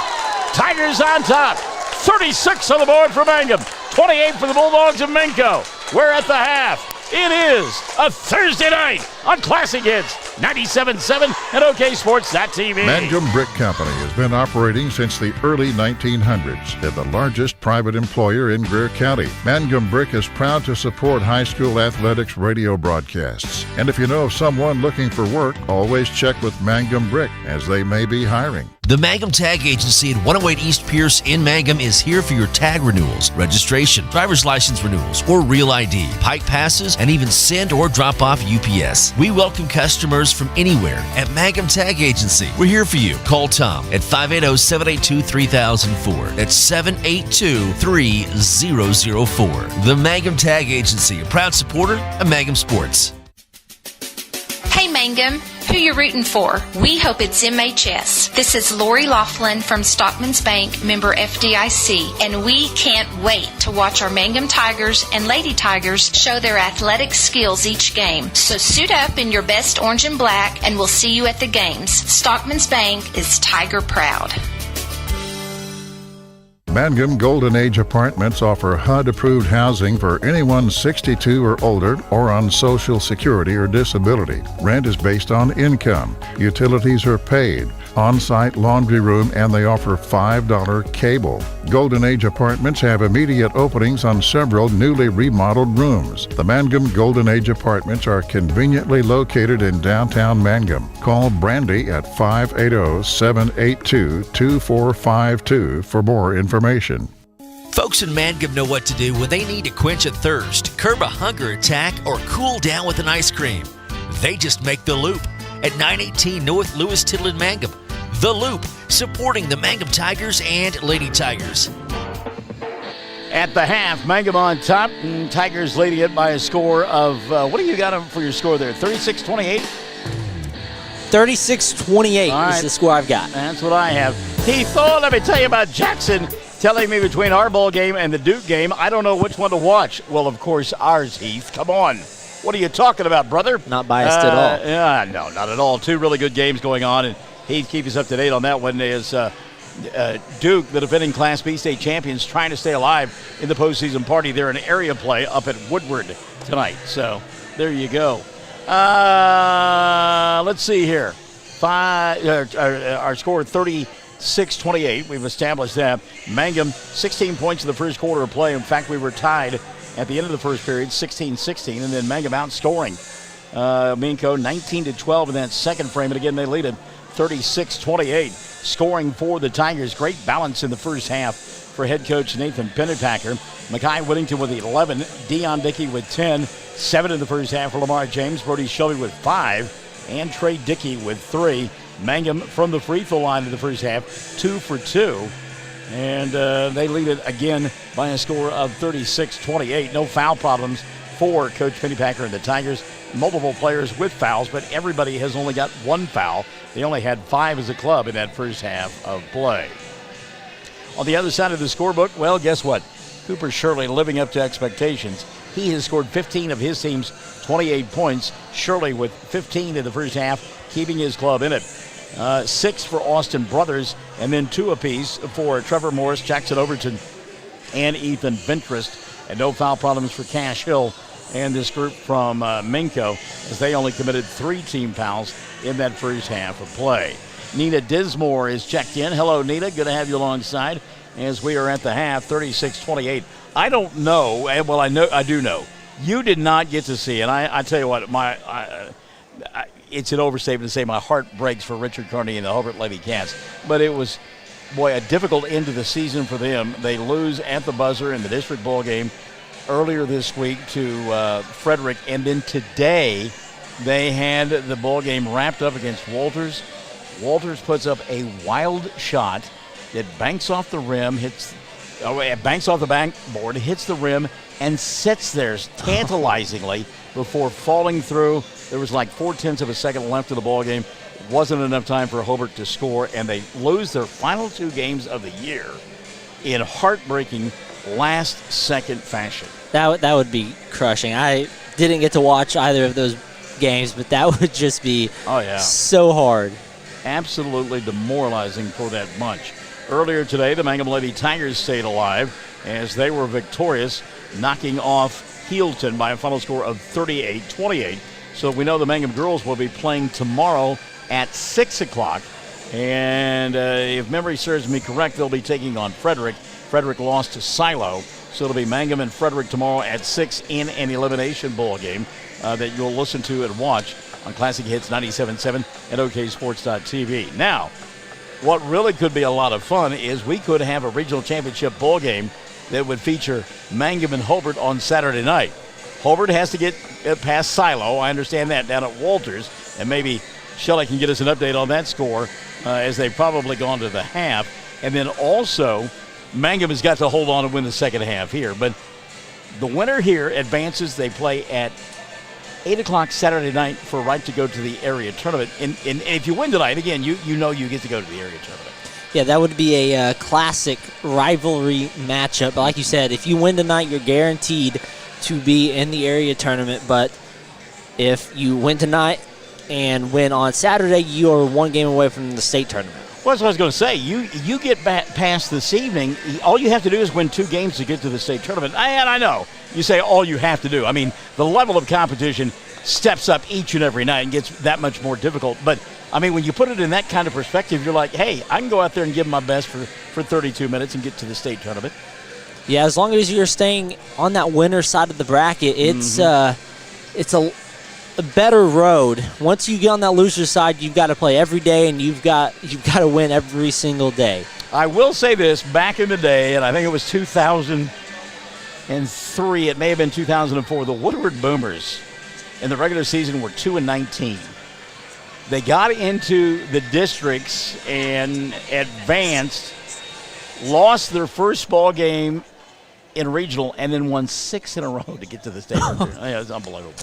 Tigers on top. 36 on the board for Mangum. 28 for the Bulldogs of Minco. We're at the half. It is a Thursday night on Classic Hits 97.7 and OKSports.tv. Mangum Brick Company has been operating since the early 1900s. They're the largest private employer in Greer County. Mangum Brick is proud to support high school athletics radio broadcasts. And if you know of someone looking for work, always check with Mangum Brick, as they may be hiring. The Mangum Tag Agency at 108 East Pierce in Mangum is here for your tag renewals, registration, driver's license renewals, or real ID, pike passes, and even send or drop off UPS. We welcome customers from anywhere at Mangum Tag Agency. We're here for you. Call Tom at 580-782-3004. That's 782-3004. The Mangum Tag Agency, a proud supporter of Mangum Sports. Hey Mangum, who you rooting for? We hope it's MHS. This is Lori Laughlin from Stockman's Bank, member FDIC, and we can't wait to watch our Mangum Tigers and Lady Tigers show their athletic skills each game. So suit up in your best orange and black, and we'll see you at the games. Stockman's Bank is Tiger proud. Mangum Golden Age Apartments offer HUD-approved housing for anyone 62 or older or on Social Security or disability. Rent is based on income. Utilities are paid. On-site laundry room, and they offer $5 cable. Golden Age Apartments have immediate openings on several newly remodeled rooms. The Mangum Golden Age Apartments are conveniently located in downtown Mangum. Call Brandy at 580-782-2452 for more information. Folks in Mangum know what to do when they need to quench a thirst, curb a hunger attack, or cool down with an ice cream. They just make the Loop at 918 North Lewis Tittle in Mangum. The Loop, supporting the Mangum Tigers and Lady Tigers. At the half, Mangum on top, and Tigers leading it by a score of, what do you got for your score there, 36-28? 36-28 is the score I've got. That's what I have. Heath, let me tell you about Jackson telling me between our ball game and the Duke game, I don't know which one to watch. Well, of course, ours, Heath. Come on. What are you talking about, brother? Not biased at all. Yeah, no, not at all. Two really good games going on, and Heath, keep us up to date on that one. Is Duke, the defending Class B state champions, trying to stay alive in the postseason party. They're in area play up at Woodward tonight. So there you go. Let's see here. Our score 36-28. We've established that. Mangum, 16 points in the first quarter of play. In fact, we were tied at the end of the first period, 16-16, and then Mangum outscoring Minco 19-12 in that second frame, and again they lead it 36-28. Scoring for the Tigers, great balance in the first half for head coach Nathan Pennertacker. Makai Whittington with 11, Dion Dickey with 10, 7 in the first half for Lamar James, Brody Shelby with 5, and Trey Dickey with 3. Mangum from the free throw line in the first half, 2 for 2. And they lead it again by a score of 36-28. No foul problems for Coach Pennertacker and the Tigers. Multiple players with fouls, but everybody has only got one foul. They only had 5 as a club in that first half of play. On the other side of the scorebook, well, guess what? Cooper Shirley living up to expectations. He has scored 15 of his team's 28 points. Shirley with 15 in the first half, keeping his club in it. 6 for Austin Brothers, and then 2 apiece for Trevor Morris, Jackson Overton, and Ethan Ventress. And no foul problems for Cash Hill and this group from Minco, as they only committed 3 team fouls in that first half of play. Nina Dismore is checked in. Hello, Nina. Good to have you alongside as we are at the half, 36-28. I don't know. Well, I do know. You did not get to see, and I tell you what, it's an overstatement to say my heart breaks for Richard Carney and the Hobart Lady Cats, but it was boy, a difficult end to the season for them. They lose at the buzzer in the district ball game earlier this week to Frederick, and then today they had the ball game wrapped up against Walters. Walters puts up a wild shot that banks off the rim, banks off the backboard, hits the rim, and sits there tantalizingly before falling through. There was like 0.4 of a second left in the ball game. Wasn't enough time for Hobart to score, and they lose their final 2 games of the year in heartbreaking last-second fashion. That would be crushing. I didn't get to watch either of those games, but that would just be so hard. Absolutely demoralizing for that bunch. Earlier today, the Mangum Lady Tigers stayed alive as they were victorious, knocking off Healdton by a final score of 38-28. So we know the Mangum girls will be playing tomorrow at 6 o'clock. And if memory serves me correct, they'll be taking on Frederick. Frederick lost to Silo. So it'll be Mangum and Frederick tomorrow at 6 in an elimination bowl game that you'll listen to and watch on Classic Hits 97.7 and OKSports.tv. Now, what really could be a lot of fun is we could have a regional championship bowl game that would feature Mangum and Hobart on Saturday night. Hobart has to get past Silo. I understand that, down at Walters. And maybe Shelley can get us an update on that score as they've probably gone to the half. And then also, Mangum has got to hold on and win the second half here. But the winner here advances. They play at 8 o'clock Saturday night for a right to go to the area tournament. And if you win tonight, again, you know you get to go to the area tournament. Yeah, that would be a classic rivalry matchup. But like you said, if you win tonight, you're guaranteed to be in the area tournament. But if you win tonight and win on Saturday, you are 1 game away from the state tournament. Well, that's what I was going to say. You get past this evening, all you have to do is win 2 games to get to the state tournament. And I know you say all you have to do. I mean, the level of competition steps up each and every night and gets that much more difficult. But, I mean, when you put it in that kind of perspective, you're like, hey, I can go out there and give my best for 32 minutes and get to the state tournament. Yeah, as long as you're staying on that winner side of the bracket, it's a better road. Once you get on that loser side, you've got to play every day, and you've got to win every single day. I will say this, back in the day, and I think it was 2003, it may have been 2004, the Woodward Boomers in the regular season were 2-19. They got into the districts and advanced, lost their first ball game in regional, and then won 6 in a row to get to the state tournament. Yeah, it's unbelievable.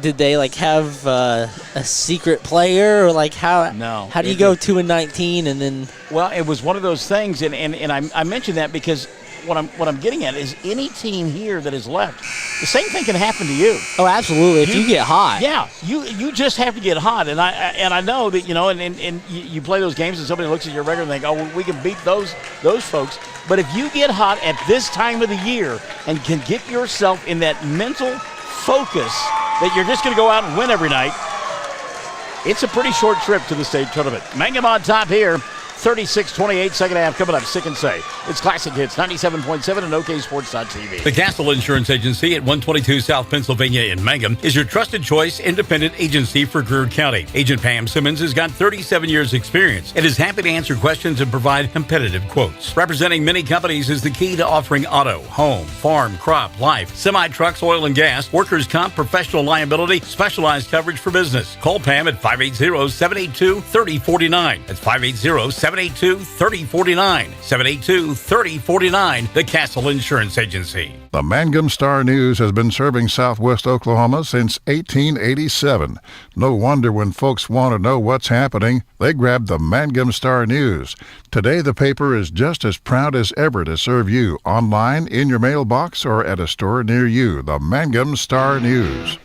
Did they have a secret player, or how? No. How do you go 2-19 and then? Well, it was one of those things, and I mentioned that because what I'm getting at is any team here that is left, the same thing can happen to you. Oh, absolutely. If you get hot. Yeah, you just have to get hot, and I know that and you play those games and somebody looks at your record and think, oh, well, we can beat those folks. But if you get hot at this time of the year and can get yourself in that mental focus that you're just going to go out and win every night, it's a pretty short trip to the state tournament. Mangum on top here, 36-28, second half coming up, Sick and Say. It's Classic Hits, 97.7 and OKSports.tv. The Castle Insurance Agency at 122 South Pennsylvania in Mangum is your trusted choice independent agency for Greer County. Agent Pam Simmons has got 37 years experience and is happy to answer questions and provide competitive quotes. Representing many companies is the key to offering auto, home, farm, crop, life, semi-trucks, oil and gas, workers' comp, professional liability, specialized coverage for business. Call Pam at 580-782-3049. That's 580-782-3049. 782-3049, the Castle Insurance Agency. The Mangum Star News has been serving southwest Oklahoma since 1887. No wonder when folks want to know what's happening, they grab the Mangum Star News. Today, the paper is just as proud as ever to serve you online, in your mailbox, or at a store near you. The Mangum Star News.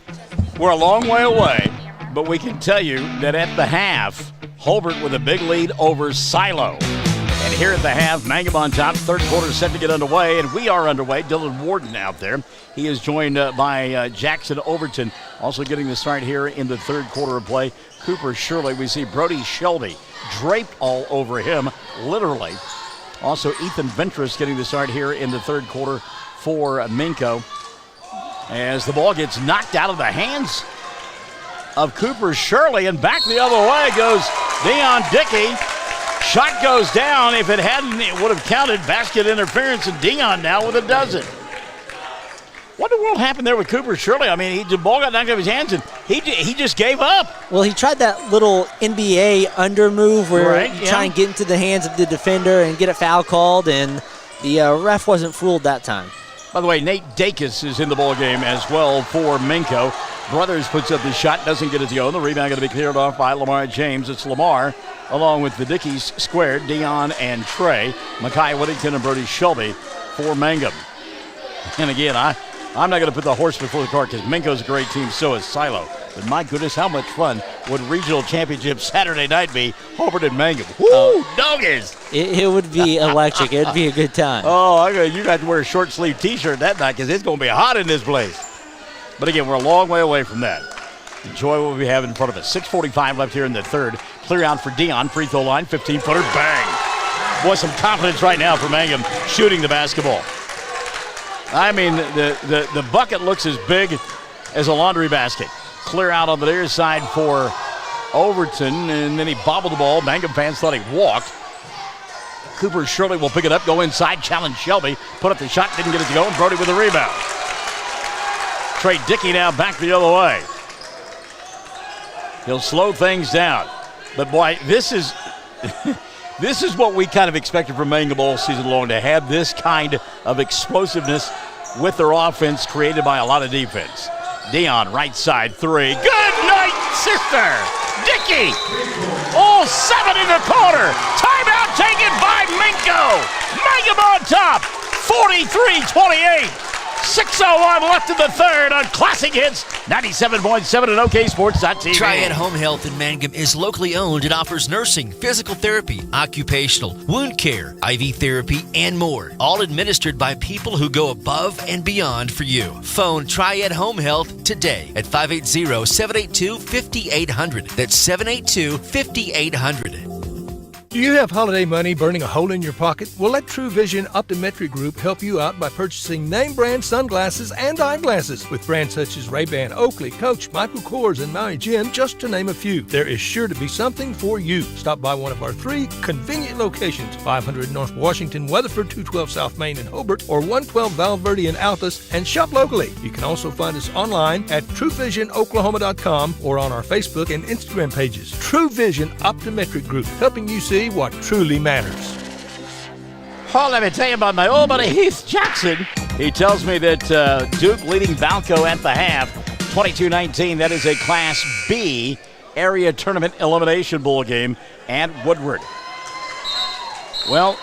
We're a long way away, but we can tell you that at the half, Hobart with a big lead over Silo. And here at the half, Mangum on top, third quarter set to get underway, and we are underway. Dylan Warden out there. He is joined by Jackson Overton, also getting the start here in the third quarter of play. Cooper Shirley, we see Brody Shelby draped all over him, literally. Also, Ethan Ventress getting the start here in the third quarter for Minco. As the ball gets knocked out of the hands of Cooper Shirley, and back the other way goes Dion Dickey. Shot goes down. If it hadn't, it would have counted. Basket interference, and Dion now with a dozen. What in the world happened there with Cooper Shirley? I mean, the ball got knocked out of his hands, and he just gave up. Well, he tried that little NBA under move where you try and get into the hands of the defender and get a foul called, and the ref wasn't fooled that time. By the way, Nate Dacus is in the ball game as well for Minco. Brothers puts up the shot, doesn't get it to go. The rebound going to be cleared off by Lamar James. It's Lamar, along with the Dickies squared, Dion and Trey, Makai Whittington and Brody Shelby for Mangum. And again, I'm not going to put the horse before the cart because Minco's a great team, so is Silo. But my goodness, how much fun would regional championship Saturday night be? Hobart and Mangum. Woo, doggies! It would be electric. It would be a good time. Oh, you got to wear a short sleeve T-shirt that night because it's going to be hot in this place. But again, we're a long way away from that. Enjoy what we have in front of us. 6:45 left here in the third. Clear out for Dion, free throw line, 15-footer, bang! Boy, some confidence right now for Mangum shooting the basketball. I mean, the bucket looks as big as a laundry basket. Clear out on the near side for Overton, and then he bobbled the ball. Mangum fans thought he walked. Cooper Shirley will pick it up, go inside, challenge Shelby, put up the shot, didn't get it to go, and Brody with the rebound. Trey Dickey now back the other way. He'll slow things down. But boy, this is this is what we kind of expected from Mangum all season long, to have this kind of explosiveness with their offense created by a lot of defense. Dion, right side three. Good night, sister. Dickey. All 7 in the quarter. Timeout taken by Minco. Mangum on top. 43-28. 6:01 left in the third on Classic Hits 97.7 and OKSports.tv. Triad Home Health in Mangum is locally owned and offers nursing, physical therapy, occupational, wound care, IV therapy, and more. All administered by people who go above and beyond for you. Phone Triad Home Health today at 580-782-5800. That's 782-5800. Do you have holiday money burning a hole in your pocket? Well, let True Vision Optometric Group help you out by purchasing name brand sunglasses and eyeglasses with brands such as Ray-Ban, Oakley, Coach, Michael Kors, and Maui Jim, just to name a few. There is sure to be something for you. Stop by one of our 3 convenient locations, 500 North Washington, Weatherford, 212 South Main in Hobart, or 112 Val Verde in Altus, and shop locally. You can also find us online at TrueVisionOklahoma.com or on our Facebook and Instagram pages. True Vision Optometric Group, helping you see what truly matters. Oh, let me tell you about my old buddy Heath Jackson. He tells me that Duke leading Valco at the half, 22-19. That is a Class B area tournament elimination bowl game at Woodward. Well,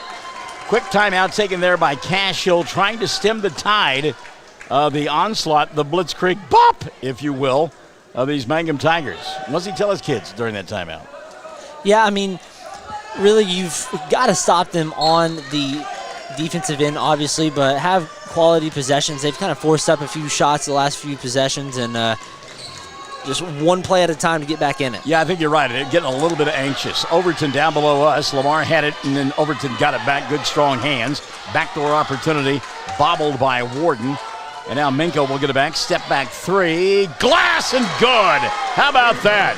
quick timeout taken there by Cashill, trying to stem the tide of the onslaught, the Blitzkrieg bop, if you will, of these Mangum Tigers. What does he tell his kids during that timeout? Yeah, I mean, really, you've got to stop them on the defensive end, obviously, but have quality possessions. They've kind of forced up a few shots the last few possessions, and just one play at a time to get back in it. Yeah, I think you're right. They're getting a little bit anxious. Overton down below us. Lamar had it, and then Overton got it back. Good, strong hands. Backdoor opportunity, bobbled by Warden. And now Minco will get it back. Step back 3. Glass and good. How about that?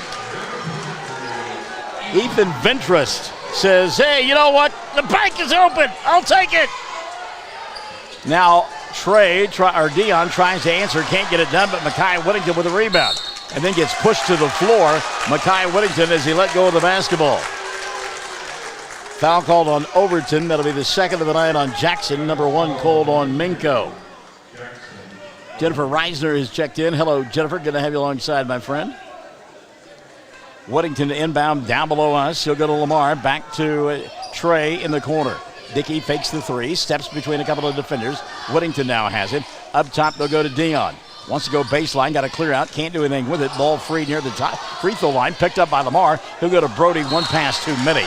Ethan Ventrust says, hey, you know what? The bank is open. I'll take it. Now, Dion tries to answer, can't get it done, but Makai Whittington with a rebound. And then gets pushed to the floor. Makai Whittington as he let go of the basketball. Foul called on Overton. That'll be the second of the night on Jackson. Number 1 called on Minco. Jennifer Reisner is checked in. Hello, Jennifer. Good to have you alongside, my friend. Whittington inbound down below us. He'll go to Lamar. Back to Trey in the corner. Dickey fakes the 3. Steps between a couple of defenders. Whittington now has it. Up top, they'll go to Dion. Wants to go baseline. Got to clear out. Can't do anything with it. Ball free near the top free throw line. Picked up by Lamar. He'll go to Brody. 1 pass too many.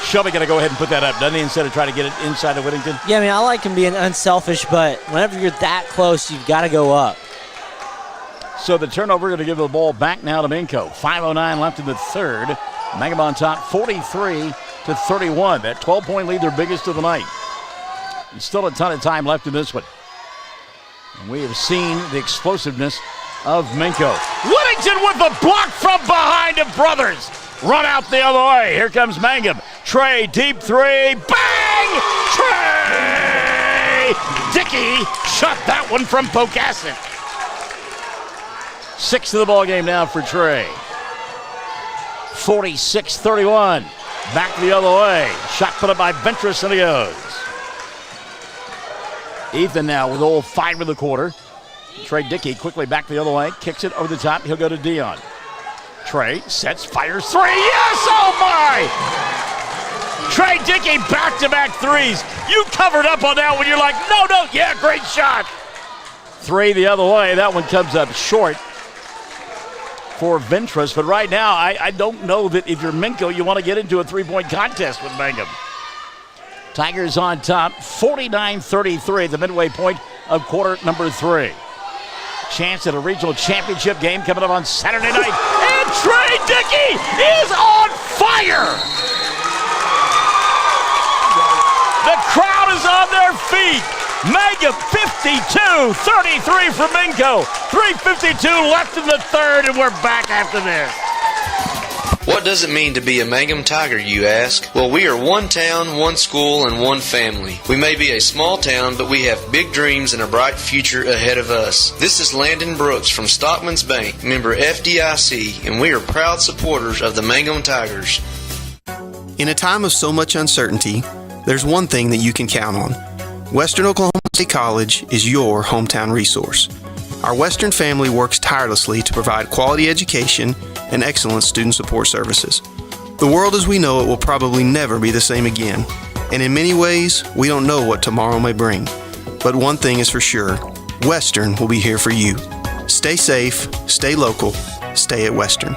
Shelby got to go ahead and put that up, doesn't he, instead of trying to get it inside of Whittington? Yeah, I mean, I like him being unselfish, but whenever you're that close, you've got to go up. So the turnover going to give the ball back now to Minco. 5:09 left in the third. Mangum on top, 43-31. That 12-point lead, their biggest of the night. And still a ton of time left in this one. And we have seen the explosiveness of Minco. Whittington with the block from behind of Brothers. Run out the other way. Here comes Mangum. Trey, deep three. Bang! Trey! Dickey shot that one from Pocasset. 6th of the ball game now for Trey. 46-31. Back the other way. Shot put up by Ventress, and he goes. Ethan now with old 5 of the quarter. Trey Dickey quickly back the other way. Kicks it over the top. He'll go to Dion. Trey sets, fires 3. Yes! Oh, my! Trey Dickey back-to-back threes. You covered up on that one. You're like, no. Yeah, great shot. 3 the other way. That one comes up short for Ventress. But right now, I don't know that if you're Minco, you want to get into a three-point contest with Mangum. Tigers on top, 49-33, the midway point of quarter number 3. Chance at a regional championship game coming up on Saturday night. And Trey Dickey is on fire! The crowd is on their feet. Mangum 52-33 for Minco. 3:52 left in the third, and we're back after this. What does it mean to be a Mangum Tiger, you ask? Well, we are one town, one school, and one family. We may be a small town, but we have big dreams and a bright future ahead of us. This is Landon Brooks from Stockman's Bank, member FDIC, and we are proud supporters of the Mangum Tigers. In a time of so much uncertainty, there's one thing that you can count on. Western Oklahoma State College is your hometown resource. Our Western family works tirelessly to provide quality education and excellent student support services. The world as we know it will probably never be the same again, and in many ways, we don't know what tomorrow may bring. But one thing is for sure, Western will be here for you. Stay safe, stay local, stay at Western.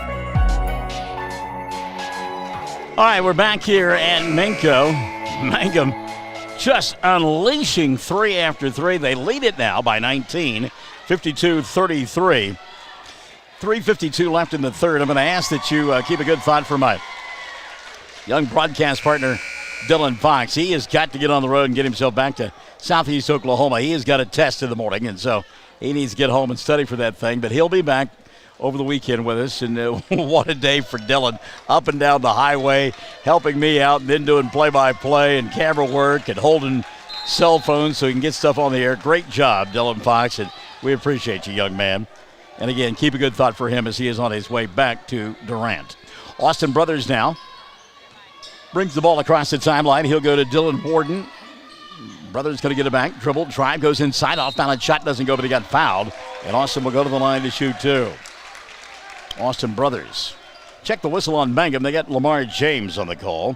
All right, we're back here at Minco. Mangum just unleashing 3 after 3. They lead it now by 19, 52-33. 3:52 left in the third. I'm going to ask that you keep a good thought for my young broadcast partner, Dylan Fox. He has got to get on the road and get himself back to Southeast Oklahoma. He has got a test in the morning, and so he needs to get home and study for that thing. But he'll be back over the weekend with us, and what a day for Dylan. Up and down the highway, helping me out, and then doing play-by-play and camera work and holding cell phones so he can get stuff on the air. Great job, Dylan Fox, and we appreciate you, young man. And again, keep a good thought for him as he is on his way back to Durant. Austin Brothers now brings the ball across the timeline. He'll go to Dylan Warden. Brothers going to get it back. Dribble, drive, goes inside. Off-balance shot doesn't go, but he got fouled. And Austin will go to the line to shoot 2. Austin Brothers. Check the whistle on Mangum. They got Lamar James on the call.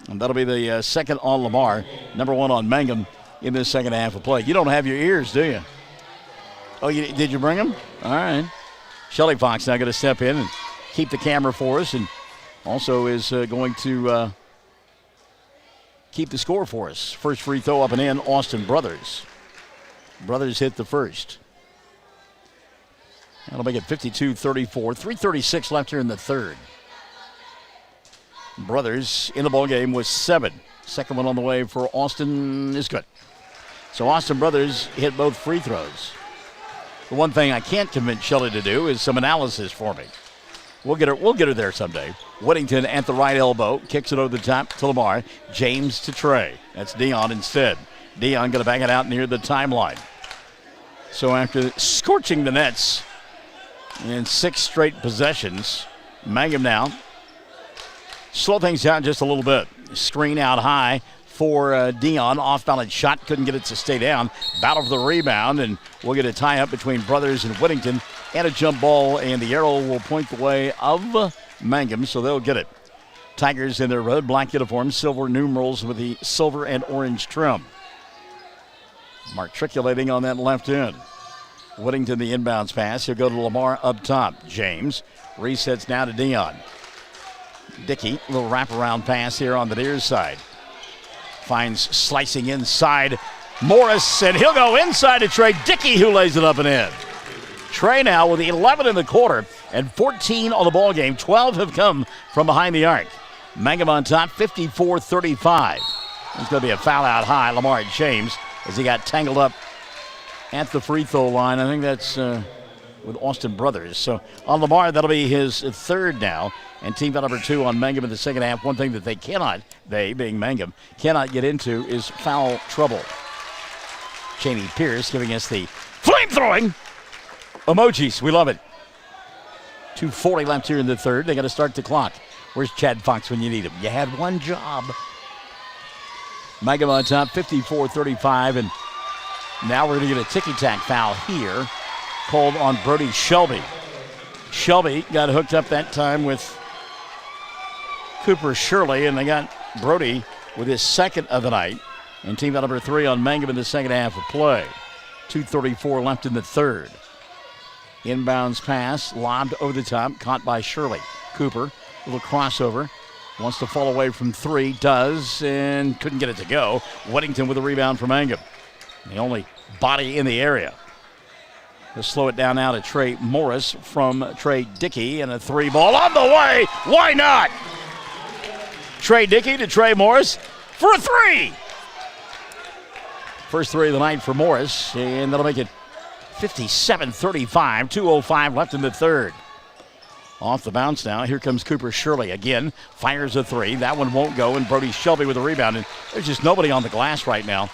And that'll be the second on Lamar. Number 1 on Mangum in this second half of play. You don't have your ears, do you? Oh, did you bring them? All right. Shelly Fox now going to step in and keep the camera for us, and also is going to keep the score for us. First free throw up and in, Austin Brothers. Brothers hit the first. That'll make it 52-34. 3:36 left here in the third. Brothers in the ball game with 7. Second one on the way for Austin is good. So Austin Brothers hit both free throws. The one thing I can't convince Shelley to do is some analysis for me. We'll get her there someday. Whittington at the right elbow, kicks it over the top to Lamar. James to Trey. That's Dion instead. Dion going to bang it out near the timeline. So after scorching the nets in 6 straight possessions, Mangum now slow things down just a little bit. Screen out high for Dion. Off-balance shot. Couldn't get it to stay down. Battle for the rebound, and we'll get a tie-up between Brothers and Whittington. And a jump ball, and the arrow will point the way of Mangum, so they'll get it. Tigers in their red black uniforms, silver numerals with the silver and orange trim. Matriculating on that left end. Whittington the inbounds pass. He'll go to Lamar up top. James resets now to Dion. Dickey, a little wraparound pass here on the near side. Finds slicing inside Morris, and he'll go inside to Trey Dickey, who lays it up and in. Trey now with 11 in the quarter and 14 on the ball game. 12 have come from behind the arc. Mangum on top, 54-35. There's going to be a foul out high. Lamar James, as he got tangled up at the free throw line. I think that's with Austin Brothers. So on Lamar, that'll be his third now. And team foul number 2 on Mangum in the second half. One thing that they being Mangum, cannot get into is foul trouble. Jamie Pierce giving us the flame-throwing emojis. We love it. 2:40 left here in the third. They got to start the clock. Where's Chad Fox when you need him? You had one job. Mangum on top, 54-35. And now we're going to get a ticky-tack foul here called on Brody Shelby. Shelby got hooked up that time with Cooper Shirley, and they got Brody with his second of the night. And team foul number 3 on Mangum in the second half of play. 2:34 left in the third. Inbounds pass, lobbed over the top, caught by Shirley. Cooper, little crossover, wants to fall away from 3, does, and couldn't get it to go. Weddington with a rebound for Mangum. The only body in the area. Let's slow it down now to Trey Morris from Trey Dickey, and a 3 ball on the way. Why not? Trey Dickey to Trey Morris for a 3. First 3 of the night for Morris, and that'll make it 57-35, 2:05 left in the third. Off the bounce now, here comes Cooper Shirley again, fires a 3. That one won't go, and Brody Shelby with a rebound. And there's just nobody on the glass right now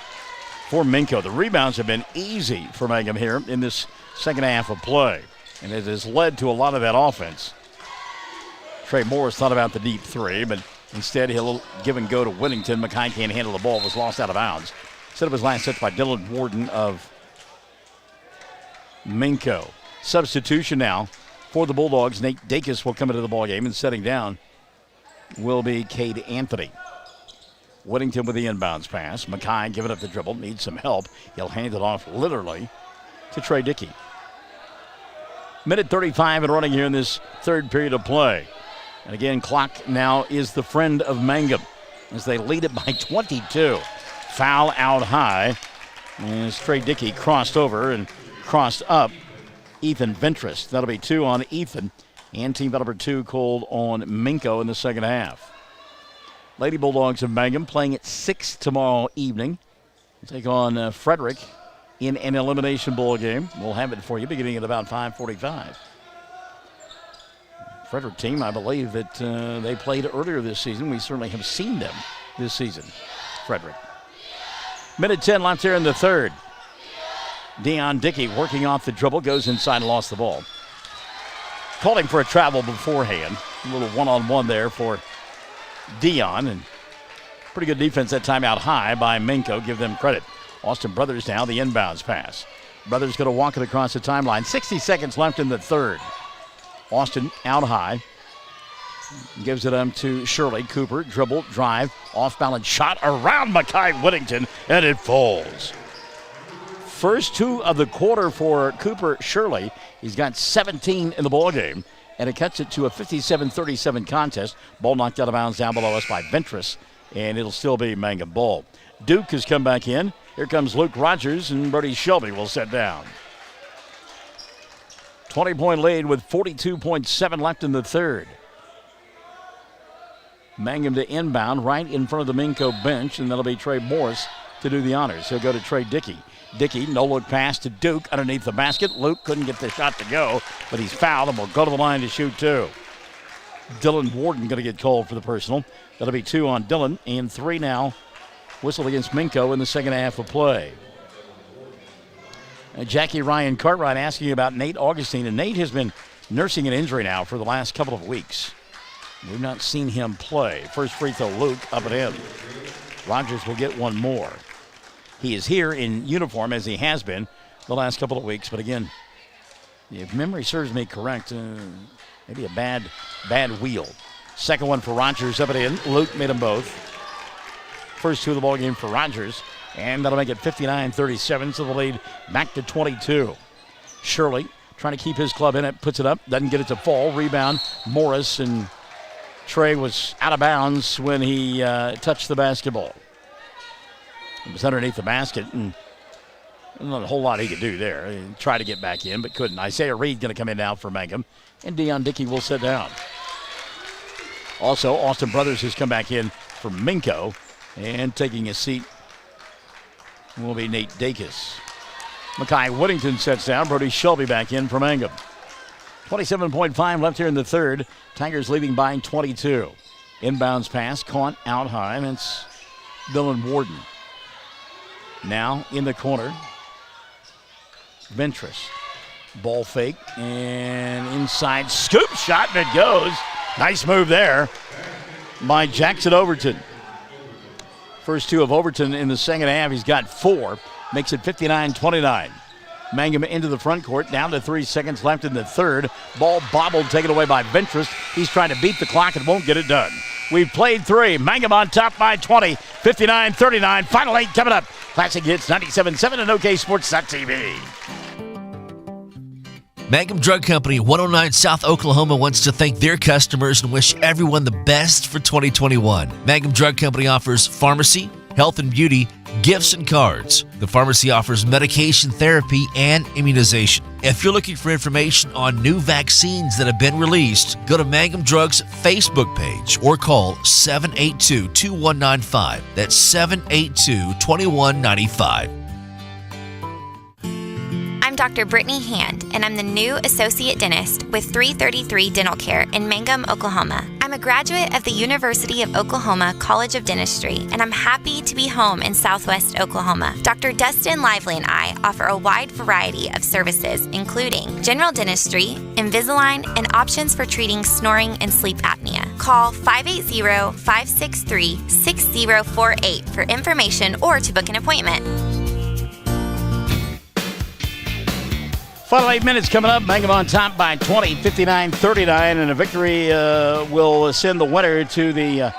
for Minco. The rebounds have been easy for Mangum here in this second half of play, and it has led to a lot of that offense. Trey Morris thought about the deep 3, but instead he'll give and go to Whittington. Mackay can't handle the ball, was lost out of bounds. Set up his last touch by Dylan Warden of Minco. Substitution now for the Bulldogs. Nate Dacus will come into the ballgame, and setting down will be Cade Anthony. Whittington with the inbounds pass. Mackay giving up the dribble, needs some help. He'll hand it off literally to Trey Dickey. Minute 35 and running here in this third period of play. And again, clock now is the friend of Mangum as they lead it by 22. Foul out high as Trey Dickey crossed over and crossed up Ethan Ventress. That'll be 2 on Ethan, and team foul number 2 called on Minco in the second half. Lady Bulldogs of Mangum playing at 6 tomorrow evening. We'll take on Frederick in an elimination bowl game. We'll have it for you beginning at about 5:45. Frederick team, I believe that they played earlier this season. We certainly have seen them this season. Frederick. Minute 10 left here in the third. Deion Dickey working off the dribble, goes inside and lost the ball. Calling for a travel beforehand. A little one-on-one there for Deion, and pretty good defense that time out high by Minco. Give them credit. Austin Brothers now, the inbounds pass. Brothers going to walk it across the timeline. 60 seconds left in the third. Austin out high. Gives it up to Shirley. Cooper, dribble, drive, off-balance shot around Mackay Whittington, and it falls. First 2 of the quarter for Cooper Shirley. He's got 17 in the ballgame, and it cuts it to a 57-37 contest. Ball knocked out of bounds down below us by Ventress, and it'll still be Mangum ball. Duke has come back in. Here comes Luke Rogers, and Brody Shelby will set down. 20-point lead with 42.7 left in the third. Mangum to inbound right in front of the Minco bench, and that'll be Trey Morris to do the honors. He'll go to Trey Dickey. Dickey, no-look pass to Duke underneath the basket. Luke couldn't get the shot to go, but he's fouled and will go to the line to shoot 2. Dylan Warden going to get called for the personal. That'll be 2 on Dylan, and 3 now whistled against Minco in the second half of play. Jackie Ryan Cartwright asking about Nate Augustine, and Nate has been nursing an injury now for the last couple of weeks. We've not seen him play. First free throw, Luke, up and in. Rogers will get one more. He is here in uniform as he has been the last couple of weeks, but again, if memory serves me correct, maybe a bad wheel. Second one for Rogers, up and in. Luke made them both. First 2 of the ball game for Rogers, and that'll make it 59-37, so the lead back to 22. Shirley trying to keep his club in it, puts it up, doesn't get it to fall. Rebound, Morris, and Trey was out of bounds when he touched the basketball. It was underneath the basket, and not a whole lot he could do there. He tried to get back in, but couldn't. Isaiah Reed going to come in now for Mangum, and Deion Dickey will sit down. Also, Austin Brothers has come back in for Minco, and taking a seat will be Nate Dacus. Makai Whittington sets down. Brody Shelby back in for Mangum. 27.5 left here in the third. Tigers leading by 22. Inbounds pass, caught out high, and it's Dylan Warden. Now in the corner, Ventress. Ball fake, and inside scoop shot, and it goes. Nice move there by Jackson Overton. First two of Overton in the second half. He's got 4. Makes it 59-29. Mangum into the front court, down to 3 seconds left in the third. Ball bobbled, taken away by Ventress. He's trying to beat the clock and won't get it done. We've played 3. Mangum on top by 20. 59-39. Final 8 coming up. Classic Hits 97.7 and OKSports.tv. Mangum Drug Company, 109 South Oklahoma, wants to thank their customers and wish everyone the best for 2021. Mangum Drug Company offers pharmacy, health and beauty, gifts and cards. The pharmacy offers medication therapy and immunization. If you're looking for information on new vaccines that have been released, go to Mangum Drug's Facebook page or call 782-2195. That's 782-2195. I'm Dr. Brittany Hand, and I'm the new Associate Dentist with 333 Dental Care in Mangum, Oklahoma. I'm a graduate of the University of Oklahoma College of Dentistry, and I'm happy to be home in Southwest Oklahoma. Dr. Dustin Lively and I offer a wide variety of services, including general dentistry, Invisalign, and options for treating snoring and sleep apnea. Call 580-563-6048 for information or to book an appointment. Final 8 minutes coming up. Mangum on top by 20, 59-39, and a victory will send the winner to the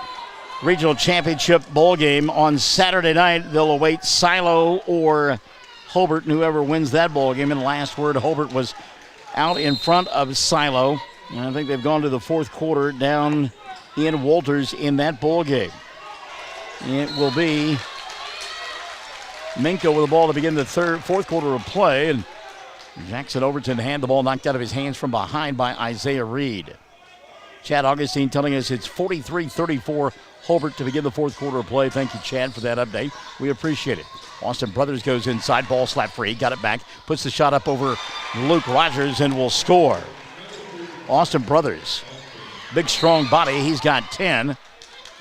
regional championship bowl game on Saturday night. They'll await Silo or Hobart, and whoever wins that bowl game. And the last word, Hobart was out in front of Silo. And I think they've gone to the fourth quarter down in Walters in that bowl game. It will be Minco with the ball to begin the fourth quarter of play, and Jackson Overton had the ball knocked out of his hands from behind by Isaiah Reed. Chad Augustine telling us it's 43-34 Hobart to begin the fourth quarter of play. Thank you, Chad, for that update. We appreciate it. Austin Brothers goes inside, ball slap free, got it back, puts the shot up over Luke Rogers and will score. Austin Brothers, big strong body, he's got 10.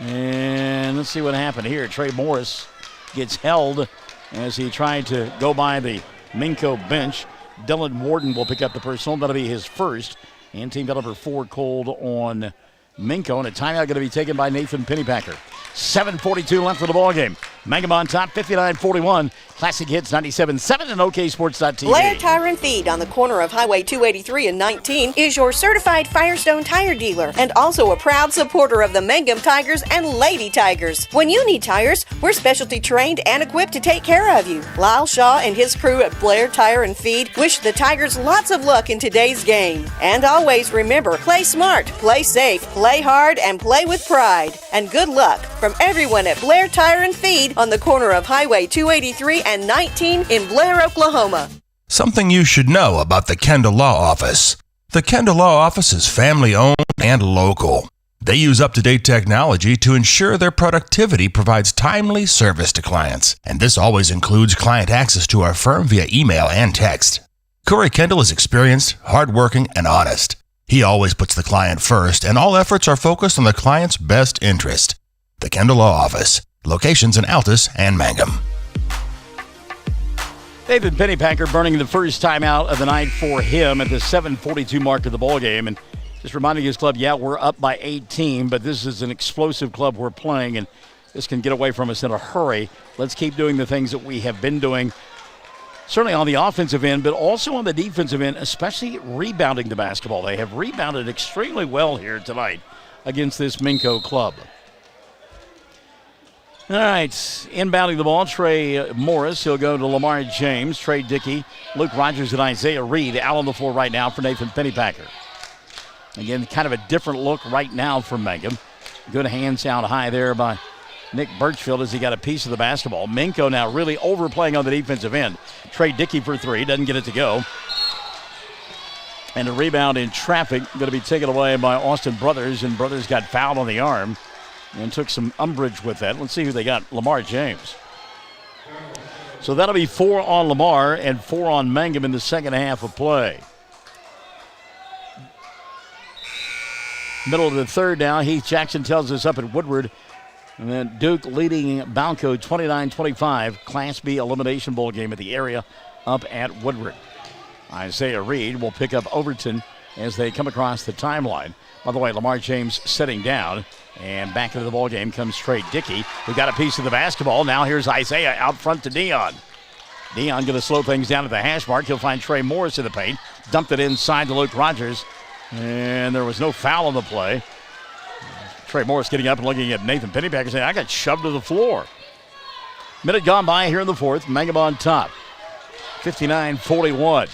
And let's see what happened here. Trey Morris gets held as he tried to go by the Minco bench. Dylan Warden will pick up the personal. That'll be his first. And team number 4 called on Minco. And a timeout going to be taken by Nathan Pennypacker. 7:42 left for the ball game. Mangum on top, 59-41. Classic Hits 97.7 and OKSports.tv. Blair Tire and Feed on the corner of Highway 283 and 19 is your certified Firestone tire dealer and also a proud supporter of the Mangum Tigers and Lady Tigers. When you need tires, we're specialty trained and equipped to take care of you. Lyle Shaw and his crew at Blair Tire and Feed wish the Tigers lots of luck in today's game. And always remember, play smart, play safe, play hard, and play with pride. And good luck from everyone at Blair Tire and Feed on the corner of Highway 283 and 19 in Blair, Oklahoma. Something you should know about the Kendall Law Office. The Kendall Law Office is family-owned and local. They use up-to-date technology to ensure their productivity provides timely service to clients. And this always includes client access to our firm via email and text. Corey Kendall is experienced, hardworking, and honest. He always puts the client first, and all efforts are focused on the client's best interest. The Kendall Law Office. Locations in Altus and Mangum. David Pennypacker burning the first time out of the night for him at the 7:42 mark of the ball game. And just reminding his club, yeah, we're up by 18, but this is an explosive club we're playing, and this can get away from us in a hurry. Let's keep doing the things that we have been doing, certainly on the offensive end, but also on the defensive end, especially rebounding the basketball. They have rebounded extremely well here tonight against this Minco club. All right, inbounding the ball, Trey Morris. He'll go to Lamar James, Trey Dickey, Luke Rogers, and Isaiah Reed out on the floor right now for Nathan Pennypacker. Again, kind of a different look right now for Mangum. Good hands out high there by Nick Birchfield as he got a piece of the basketball. Minco now really overplaying on the defensive end. Trey Dickey for 3, doesn't get it to go. And a rebound in traffic going to be taken away by Austin Brothers, and Brothers got fouled on the arm and took some umbrage with that. Let's see who they got. Lamar James. So that'll be 4 on Lamar and 4 on Mangum in the second half of play. Middle of the third now. Heath Jackson tells us up at Woodward. And then Duke leading Balco 29-25. Class B Elimination Bowl game at the area up at Woodward. Isaiah Reed will pick up Overton as they come across the timeline. By the way, Lamar James sitting down. And back into the ball game comes Trey Dickey, who got a piece of the basketball. Now here's Isaiah out front to Dion. Dion going to slow things down at the hash mark. He'll find Trey Morris in the paint. Dumped it inside to Luke Rogers. And there was no foul on the play. Trey Morris getting up and looking at Nathan Pennypacker saying, I got shoved to the floor. Minute gone by here in the fourth. Mangum on top. 59-41.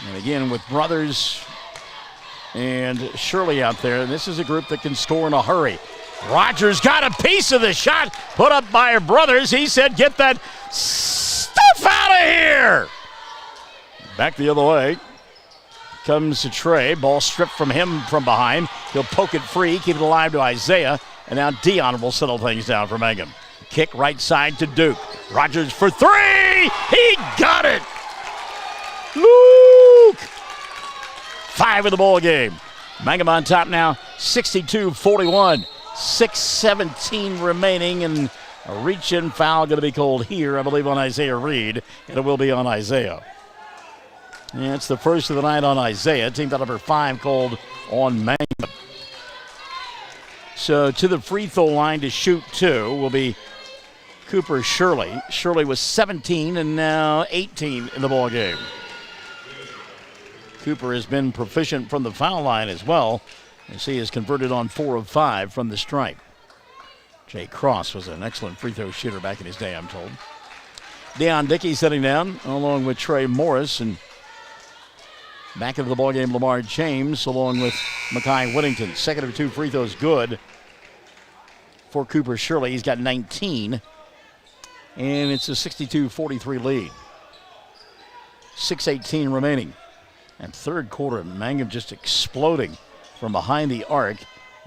And again with Brothers and Shirley out there. This is a group that can score in a hurry. Rogers got a piece of the shot put up by Brothers. He said, get that stuff out of here. Back the other way. Comes to Trey. Ball stripped from him from behind. He'll poke it free, keep it alive to Isaiah. And now Dion will settle things down for Mangum. Kick right side to Duke. Rogers for 3. He got it. Luke. 5 in the ball game. Mangum on top now, 62-41. 6:17 remaining, and a reach-in foul going to be called here, I believe, on Isaiah Reed, and it will be on Isaiah. Yeah, it's the first of the night on Isaiah. Team foul number 5 called on Mangum. So to the free throw line to shoot 2 will be Cooper Shirley. Shirley was 17 and now 18 in the ball game. Cooper has been proficient from the foul line as well, as he has converted on 4 of 5 from the stripe. Jay Cross was an excellent free throw shooter back in his day, I'm told. Deion Dickey sitting down along with Trey Morris, and back into the ballgame, Lamar James along with Makai Whittington. Second of 2 free throws good for Cooper Shirley. He's got 19, and it's a 62-43 lead. 6:18 remaining. And third quarter, Mangum just exploding from behind the arc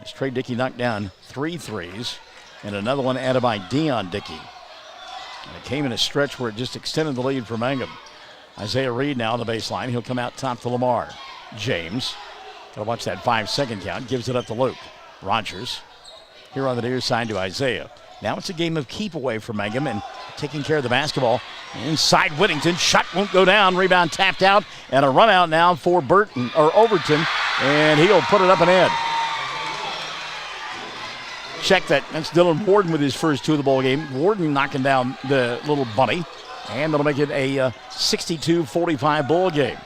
as Trey Dickey knocked down 3 threes, and another one added by Deion Dickey. And it came in a stretch where it just extended the lead for Mangum. Isaiah Reed now on the baseline. He'll come out top to Lamar. James, gotta watch that 5-second count, gives it up to Luke. Rogers, here on the near side to Isaiah. Now it's a game of keep away for Mangum and taking care of the basketball. Inside Whittington, shot won't go down, rebound tapped out, and a run out now for Overton, and he'll put it up and in. Check that. That's Dylan Warden with his first 2 of the ball game. Warden knocking down the little bunny, and that'll make it a 62-45 ball game.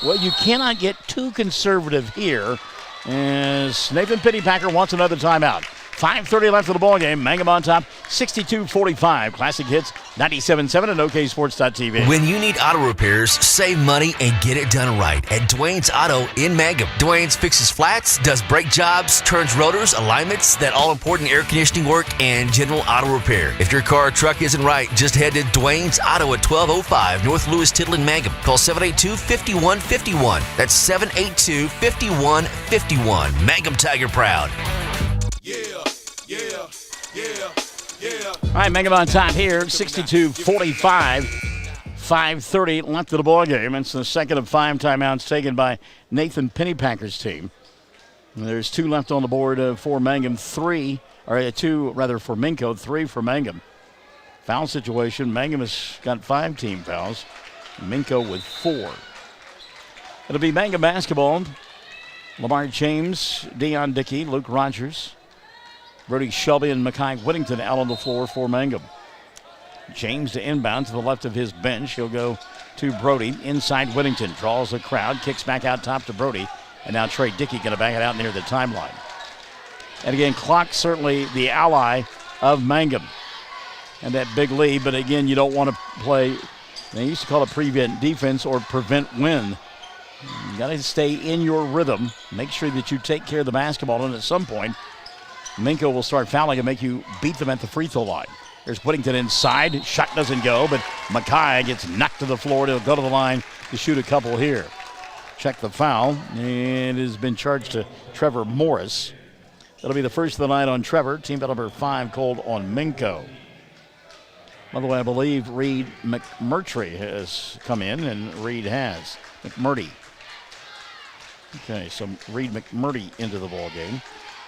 Well, you cannot get too conservative here, as Nathan Pennypacker wants another timeout. 5:30 left of the ball game. Mangum on top, 62-45. Classic Hits, 97.7 and OKSports.tv. When you need auto repairs, save money and get it done right at Dwayne's Auto in Mangum. Dwayne's fixes flats, does brake jobs, turns rotors, alignments, that all-important air conditioning work, and general auto repair. If your car or truck isn't right, just head to Dwayne's Auto at 1205 North Lewis Tittle in Mangum. Call 782-5151. That's 782-5151. Mangum Tiger proud. All right, Mangum on top here, 62-45. 5:30 left of the ball game. It's the second of 5 timeouts taken by Nathan Pennypacker's team. And there's 2 left on the board for Mangum, 2 for Minco, 3 for Mangum. Foul situation, Mangum has got 5 team fouls. Minco with 4. It'll be Mangum basketball. Lamar James, Deion Dickey, Luke Rogers, Brody Shelby, and Makai Whittington out on the floor for Mangum. James to inbound to the left of his bench. He'll go to Brody. Inside Whittington. Draws the crowd. Kicks back out top to Brody. And now Trey Dickey going to back it out near the timeline. And again, clock certainly the ally of Mangum. And that big lead. But again, you don't want to play, they used to call it prevent defense or prevent win. You got to stay in your rhythm. Make sure that you take care of the basketball. And at some point, Minco will start fouling and make you beat them at the free throw line. There's Whittington inside. Shot doesn't go, but Makai gets knocked to the floor. He'll go to the line to shoot a couple here. Check the foul, and it has been charged to Trevor Morris. That'll be the first of the night on Trevor. Team foul number 5 called on Minco. By the way, I believe Reed McMurtry has come in, and Reed has. McMurdy. Okay, so Reed McMurdy into the ball game.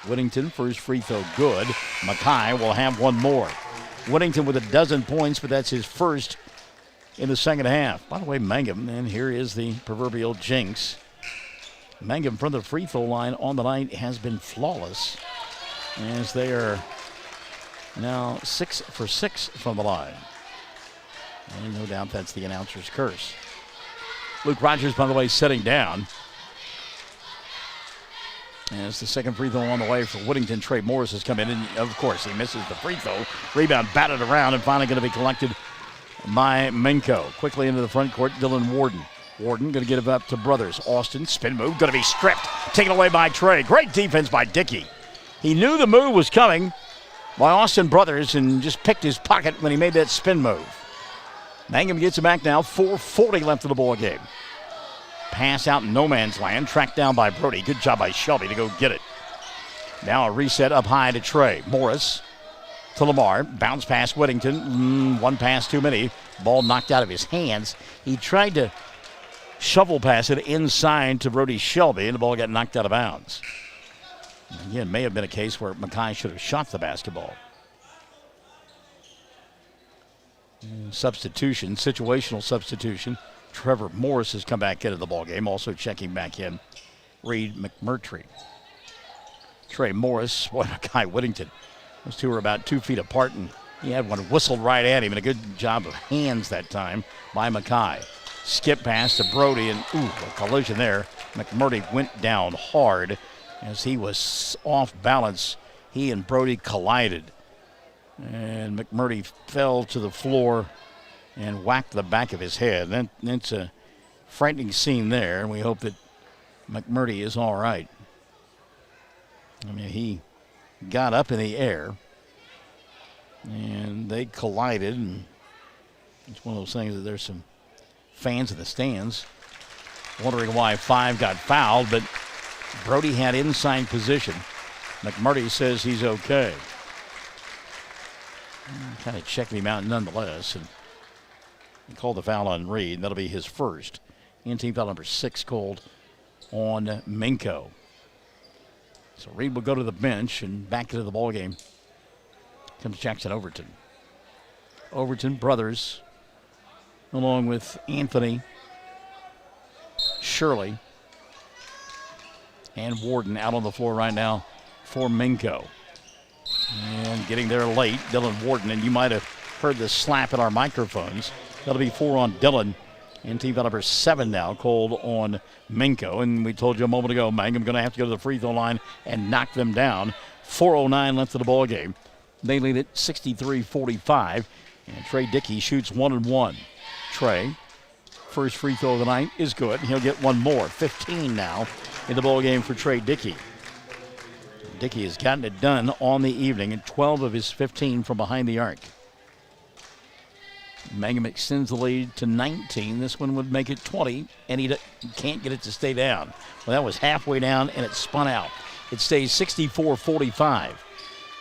Whittington, first free throw, good. Mackay will have one more. Whittington with 12 points, but that's his first in the second half. By the way, Mangum, and here is the proverbial jinx. Mangum from the free throw line on the night has been flawless, as they are now 6 for 6 from the line. And no doubt that's the announcer's curse. Luke Rogers, by the way, sitting down. As the second free throw on the way for Whittington, Trey Morris has come in, and of course he misses the free throw. Rebound batted around and finally going to be collected by Minco. Quickly into the front court, Dylan Warden. Warden going to get it up to Brothers. Austin, spin move, going to be stripped. Taken away by Trey. Great defense by Dickey. He knew the move was coming by Austin Brothers and just picked his pocket when he made that spin move. Mangum gets it back now. 4:40 left of the ball game. Pass out in no man's land. Tracked down by Brody. Good job by Shelby to go get it. Now a reset up high to Trey. Morris to Lamar. Bounce pass Whittington. One pass too many. Ball knocked out of his hands. He tried to shovel pass it inside to Brody Shelby, and the ball got knocked out of bounds. Again, may have been a case where Mackay should have shot the basketball. Substitution, situational substitution. Trevor Morris has come back into the ballgame, also checking back in Reed McMurtry. Trey Morris, boy, Mackay Whittington. Those two were about 2 feet apart, and he had one whistled right at him, and a good job of hands that time by Mackay. Skip pass to Brody, and a collision there. McMurtry went down hard as he was off balance. He and Brody collided, and McMurtry fell to the floor and whacked the back of his head. That's a frightening scene there, and we hope that McMurtry is all right. I mean, he got up in the air, and they collided, and it's one of those things that there's some fans in the stands wondering why 5 got fouled, but Brody had inside position. McMurtry says he's okay. Kind of checking him out nonetheless, and he called the foul on Reed. That'll be his first. And team foul number 6 called on Minco. So Reed will go to the bench, and back into the ball game comes Jackson Overton. Overton brothers, along with Anthony, Shirley, and Warden out on the floor right now for Minco. And getting there late, Dylan Warden, and you might have heard the slap at our microphones. That'll be 4 on Dylan. And team foul number 7 now called on Minco. And we told you a moment ago, Mangum going to have to go to the free throw line and knock them down. 4:09 left of the ball game. They lead it 63-45. And Trey Dickey shoots 1 and 1. Trey, first free throw of the night is good. He'll get one more. 15 now in the ball game for Trey Dickey. Dickey has gotten it done on the evening, and 12 of his 15 from behind the arc. Mangum extends the lead to 19. This one would make it 20, and he can't get it to stay down. Well, that was halfway down, and it spun out. It stays 64-45.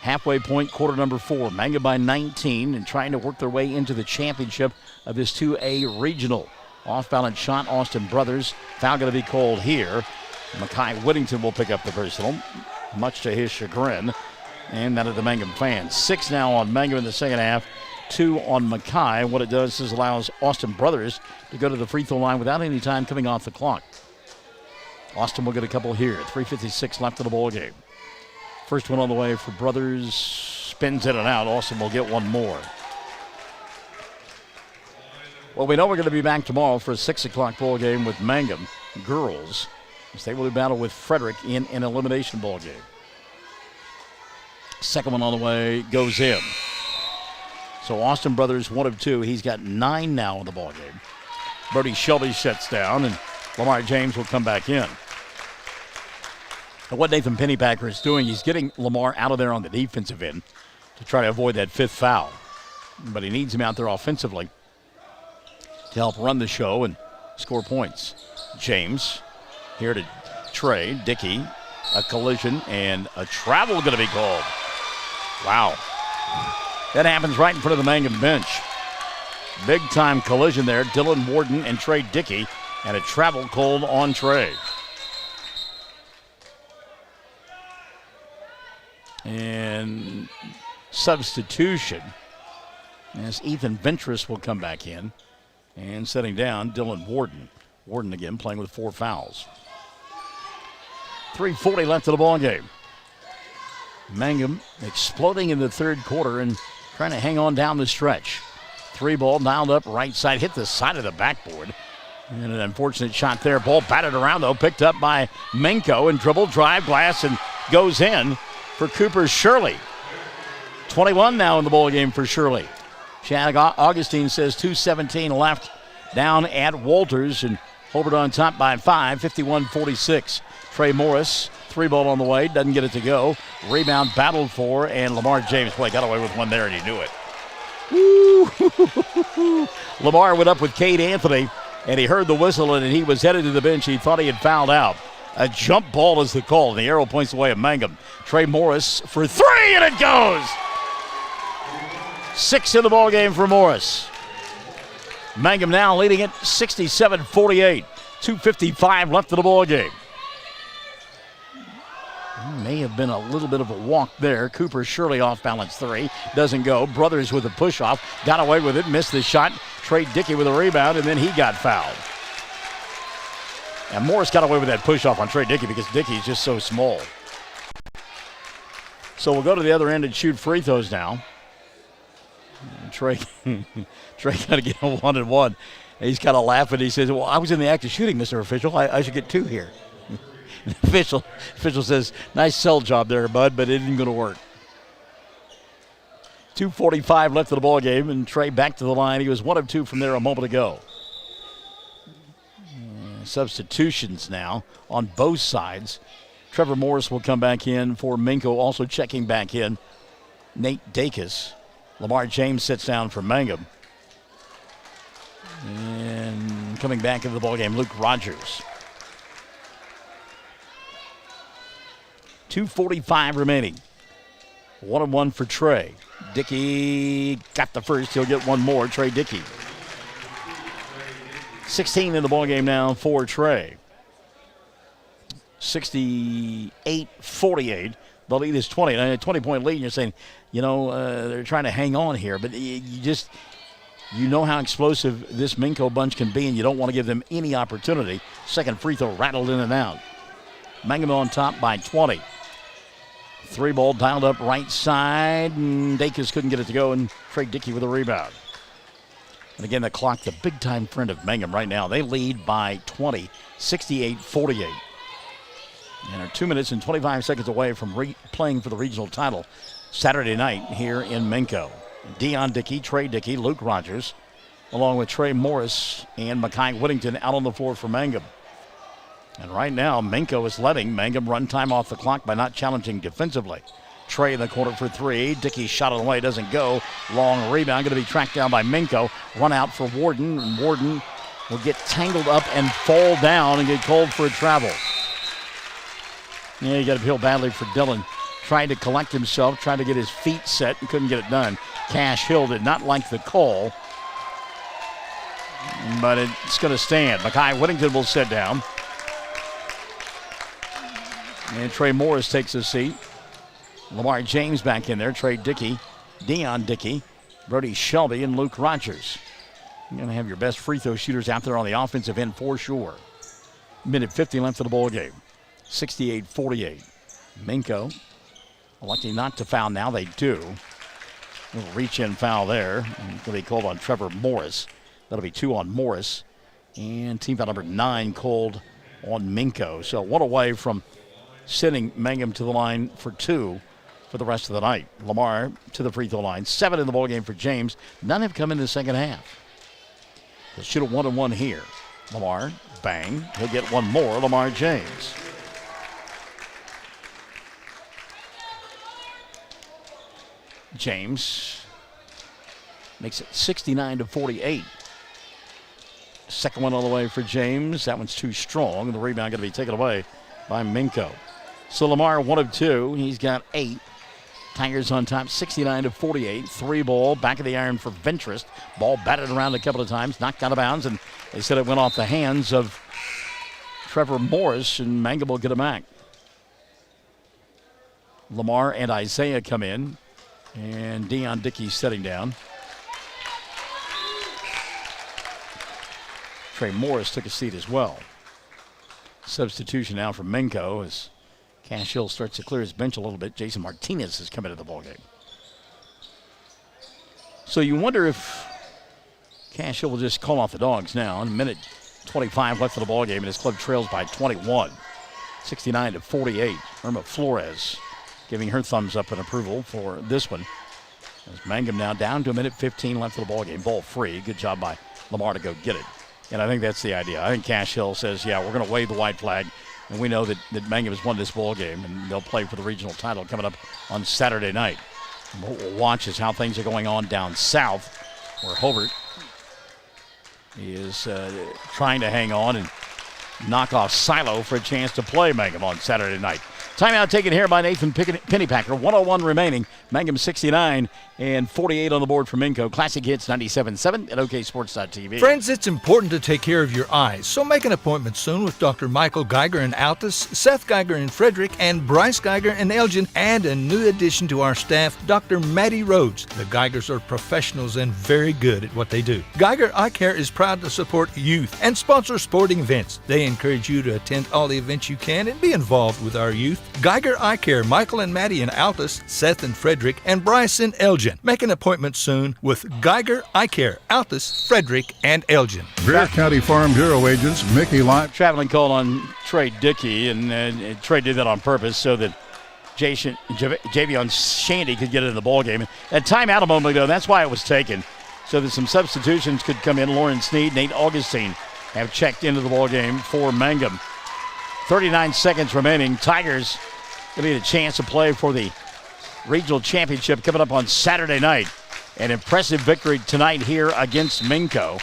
Halfway point, quarter number 4. Mangum by 19 and trying to work their way into the championship of this 2A regional. Off-balance shot, Austin Brothers. Foul going to be called here. Mackay Whittington will pick up the personal, much to his chagrin, and that of the Mangum fans. 6 now on Mangum in the second half, 2 on Mackay. What it does is allows Austin Brothers to go to the free throw line without any time coming off the clock. Austin will get a couple here. 3:56 left of the ball game. First one on the way for Brothers. Spins in and out. Austin will get one more. Well, we know we're going to be back tomorrow for a 6 o'clock ball game with Mangum girls, as they will battle with Frederick in an elimination ball game. Second one on the way goes in. So Austin Brothers 1 of 2. He's got 9 now in the ball game. Brody Shelby shuts down, and Lamar James will come back in. And what Nathan Pennypacker is doing, he's getting Lamar out of there on the defensive end to try to avoid that 5th foul. But he needs him out there offensively to help run the show and score points. James here to Trey. Dickey, a collision, and a travel going to be called. Wow. That happens right in front of the Mangum bench. Big time collision there. Dylan Warden and Trey Dickey, and a travel called on Trey. And substitution as Ethan Ventress will come back in. And setting down Dylan Warden. Warden again playing with 4 fouls. 3:40 left in the ball game. Mangum exploding in the third quarter and trying to hang on down the stretch. 3 ball dialed up right side, hit the side of the backboard. And an unfortunate shot there. Ball batted around though, picked up by Minco and dribble, drive, glass, and goes in for Cooper Shirley. 21 now in the ball game for Shirley. Chad Augustine says 2:17 left down at Walters, and Hobart on top by 5, 51-46. Trey Morris, 3 ball on the way, doesn't get it to go. Rebound battled for, and Lamar James, boy, got away with one there, and he knew it. Woo! Lamar went up with Cade Anthony, and he heard the whistle, and he was headed to the bench. He thought he had fouled out. A jump ball is the call, and the arrow points away at Mangum. Trey Morris for 3, and it goes! 6 in the ball game for Morris. Mangum now leading it 67-48. 2:55 left in the ball game. May have been a little bit of a walk there. Cooper Shirley off balance 3. Doesn't go. Brothers with a push off. Got away with it. Missed the shot. Trey Dickey with a rebound, and then he got fouled. And Morris got away with that push off on Trey Dickey because Dickey's just so small. So we'll go to the other end and shoot free throws now. Trey got to get a 1-and-1. He's kind of laughing. He says, well, I was in the act of shooting, Mr. Official. I should get 2 here. The official says, nice sell job there, bud, but it isn't going to work. 2:45 left of the ball game, and Trey back to the line. He was 1 of 2 from there a moment ago. Substitutions now on both sides. Trevor Morris will come back in for Minco, also checking back in. Nate Dacus. Lamar James sits down for Mangum. And coming back into the ballgame, Luke Rogers. 2:45 remaining. 1-1 for Trey. Dickey got the first. He'll get one more. Trey Dickey. 16 in the ballgame now for Trey. 68-48. The lead is 20. And a 20-point lead, and you're saying, they're trying to hang on here. But you know how explosive this Minco bunch can be, and you don't want to give them any opportunity. Second free throw rattled in and out. Mangum on top by 20. 3 ball dialed up right side, and Dacus couldn't get it to go, and Trey Dickey with a rebound. And again, the clock, the big-time friend of Mangum right now. They lead by 20, 68-48. And are 2 minutes and 25 seconds away from playing for the regional title Saturday night here in Minco. Deion Dickey, Trey Dickey, Luke Rogers, along with Trey Morris and Makai Whittington out on the floor for Mangum. And right now, Minco is letting Mangum run time off the clock by not challenging defensively. Trey in the corner for 3. Dickey shot it away, doesn't go. Long rebound, going to be tracked down by Minco. Run out for Warden, and Warden will get tangled up and fall down and get called for a travel. Yeah, you got to feel badly for Dylan. Trying to collect himself, trying to get his feet set, and couldn't get it done. Cash Hill did not like the call, but it's going to stand. Makai Whittington will sit down. And Trey Morris takes a seat. Lamar James back in there. Trey Dickey, Deion Dickey, Brody Shelby, and Luke Rogers. You're going to have your best free throw shooters out there on the offensive end for sure. Minute 50 left of the ball game. 68-48. Minco electing not to foul now. They do. A little reach-in foul there. Going to be called on Trevor Morris. That'll be 2 on Morris. And team foul number 9 called on Minco. So 1 away from sending Mangum to the line for 2 for the rest of the night. Lamar to the free throw line. 7 in the ball game for James. None have come in the second half. They'll shoot a 1-on-1 here. Lamar, bang. He'll get one more. Lamar James. James makes it 69-48. Second one all the way for James. That one's too strong. The rebound going to be taken away by Minco. So Lamar 1 of 2. He's got 8. Tigers on top, 69-48. 3 ball, back of the iron for Ventress. Ball batted around a couple of times, knocked out of bounds, and they said it went off the hands of Trevor Morris, and Mangum will get it back. Lamar and Isaiah come in, and Deion Dickey setting down. Trey Morris took a seat as well. Substitution now for Minco as Cash Hill starts to clear his bench a little bit. Jason Martinez has come into the ballgame. So you wonder if Cash Hill will just call off the Dogs now. In a minute 25 left of the ballgame, and his club trails by 21, 69-48. Irma Flores giving her thumbs up in approval for this one. As Mangum now down to a minute 15 left of the ballgame. Ball free. Good job by Lamar to go get it. And I think that's the idea. I think Cash Hill says, yeah, we're going to wave the white flag. And we know that Mangum has won this ball game, and they'll play for the regional title coming up on Saturday night. And what we'll watch is how things are going on down south, where Hobart is trying to hang on and knock off Silo for a chance to play Mangum on Saturday night. Timeout taken here by Nathan Pennypacker. 1:01 remaining. Mangum 69 and 48 on the board for Minco. Classic Hits 97.7 at OKSports.tv. Friends, it's important to take care of your eyes, so make an appointment soon with Dr. Michael Geiger in Altus, Seth Geiger in Frederick, and Bryce Geiger in Elgin, and a new addition to our staff, Dr. Maddie Rhodes. The Geigers are professionals and very good at what they do. Geiger Eye Care is proud to support youth and sponsor sporting events. They encourage you to attend all the events you can and be involved with our youth. Geiger Eye Care, Michael and Maddie in Altus, Seth in Frederick, and Bryce in Elgin. Make an appointment soon with Geiger Eye Care, Altus, Frederick, and Elgin. Greer County Farm Bureau agents Mickey Live. Traveling call on Trey Dickey, and Trey did that on purpose so that Javion Shandy could get into the ballgame. That timeout a moment ago, that's why it was taken, so that some substitutions could come in. Lauren Sneed, Nate Augustine have checked into the ballgame for Mangum. 39 seconds remaining. Tigers going to get a chance to play for the regional championship coming up on Saturday night. An impressive victory tonight here against Minco.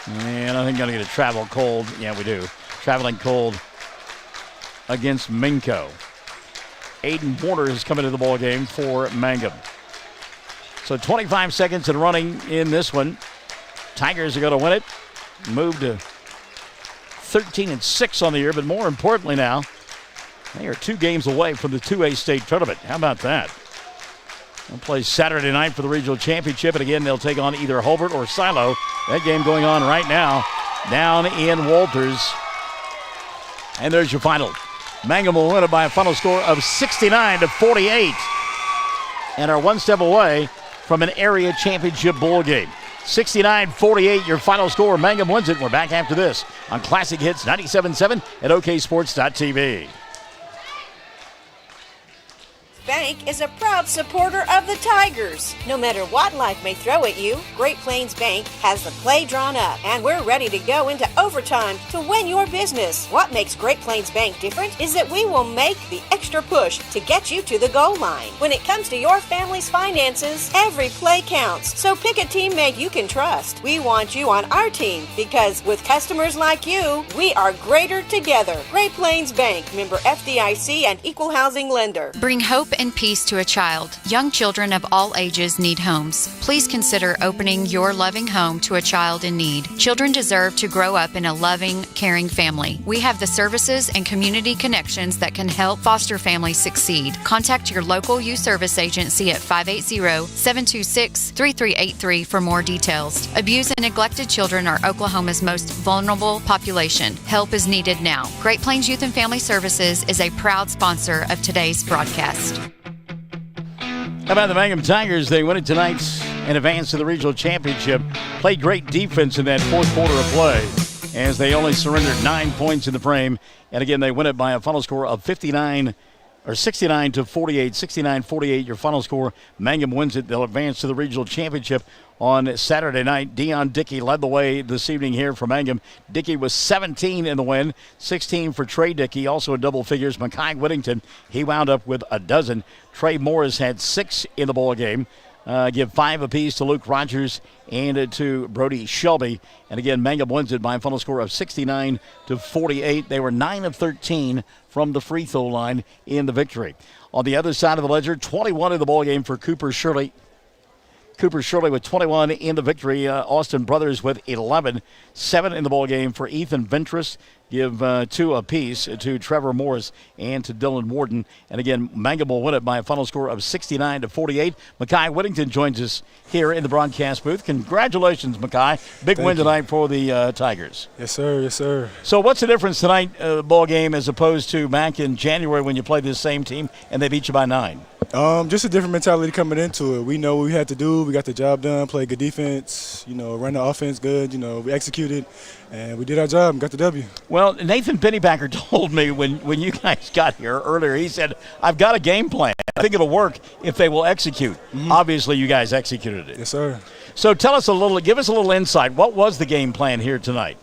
And I think going to get a travel cold. Yeah, we do. Traveling cold against Minco. Aiden Warner has come into the ballgame for Mangum. So 25 seconds and running in this one. Tigers are going to win it. Move to 13-6 on the year, but more importantly now, they are 2 games away from the 2A state tournament. How about that? They'll play Saturday night for the regional championship, and again, they'll take on either Hobart or Silo. That game going on right now down in Walters. And there's your final. Mangum will win it by a final score of 69-48 and are one step away from an area championship bowl game. 69-48, your final score. Mangum wins it. We're back after this on Classic Hits 97.7 at OKSports.tv. Bank is a proud supporter of the Tigers. No matter what life may throw at you, Great Plains Bank has the play drawn up, and we're ready to go into overtime to win your business. What makes Great Plains Bank different is that we will make the extra push to get you to the goal line. When it comes to your family's finances, every play counts, so pick a teammate you can trust. We want you on our team because with customers like you, we are greater together. Great Plains Bank, member FDIC and equal housing lender. Bring hope and peace to a child. Young children of all ages need homes. Please consider opening your loving home to a child in need. Children deserve to grow up in a loving, caring family. We have the services and community connections that can help foster families succeed. Contact your local youth service agency at 580-726-3383 for more details. Abused and neglected children are Oklahoma's most vulnerable population. Help is needed now. Great Plains Youth and Family Services is a proud sponsor of today's broadcast. How about the Mangum Tigers? They win it tonight and advance to the regional championship. Played great defense in that fourth quarter of play as they only surrendered 9 points in the frame. And again, they win it by a final score of 69-48. 69-48, your final score. Mangum wins it. They'll advance to the regional championship on Saturday night. Deion Dickey led the way this evening here for Mangum. Dickey was 17 in the win, 16 for Trey Dickey, also in double figures. Mackay Whittington, he wound up with a dozen. Trey Morris had 6 in the ball game. Give 5 apiece to Luke Rogers and to Brody Shelby. And again, Mangum wins it by a final score of 69-48. They were 9 of 13 from the free throw line in the victory. On the other side of the ledger, 21 in the ballgame for Cooper Shirley. Cooper Shirley with 21 in the victory. Austin Brothers with 11. 7 in the ballgame for Ethan Ventress. Give 2 apiece to Trevor Morris and to Dylan Warden. And again, Mangum will win it by a final score of 69-48. Mackay Whittington joins us here in the broadcast booth. Congratulations, Mackay. Big win tonight for the Tigers. Yes, sir. Yes, sir. So what's the difference tonight, ball game, as opposed to back in January when you played this same team and they beat you by 9? Just a different mentality coming into it. We know what we had to do. We got the job done, played good defense, run the offense good. We executed, and we did our job and got the W. Well, Nathan Pennybacker told me when you guys got here earlier, he said, I've got a game plan. I think it'll work if they will execute. Mm-hmm. Obviously, you guys executed it. Yes, sir. So give us a little insight. What was the game plan here tonight?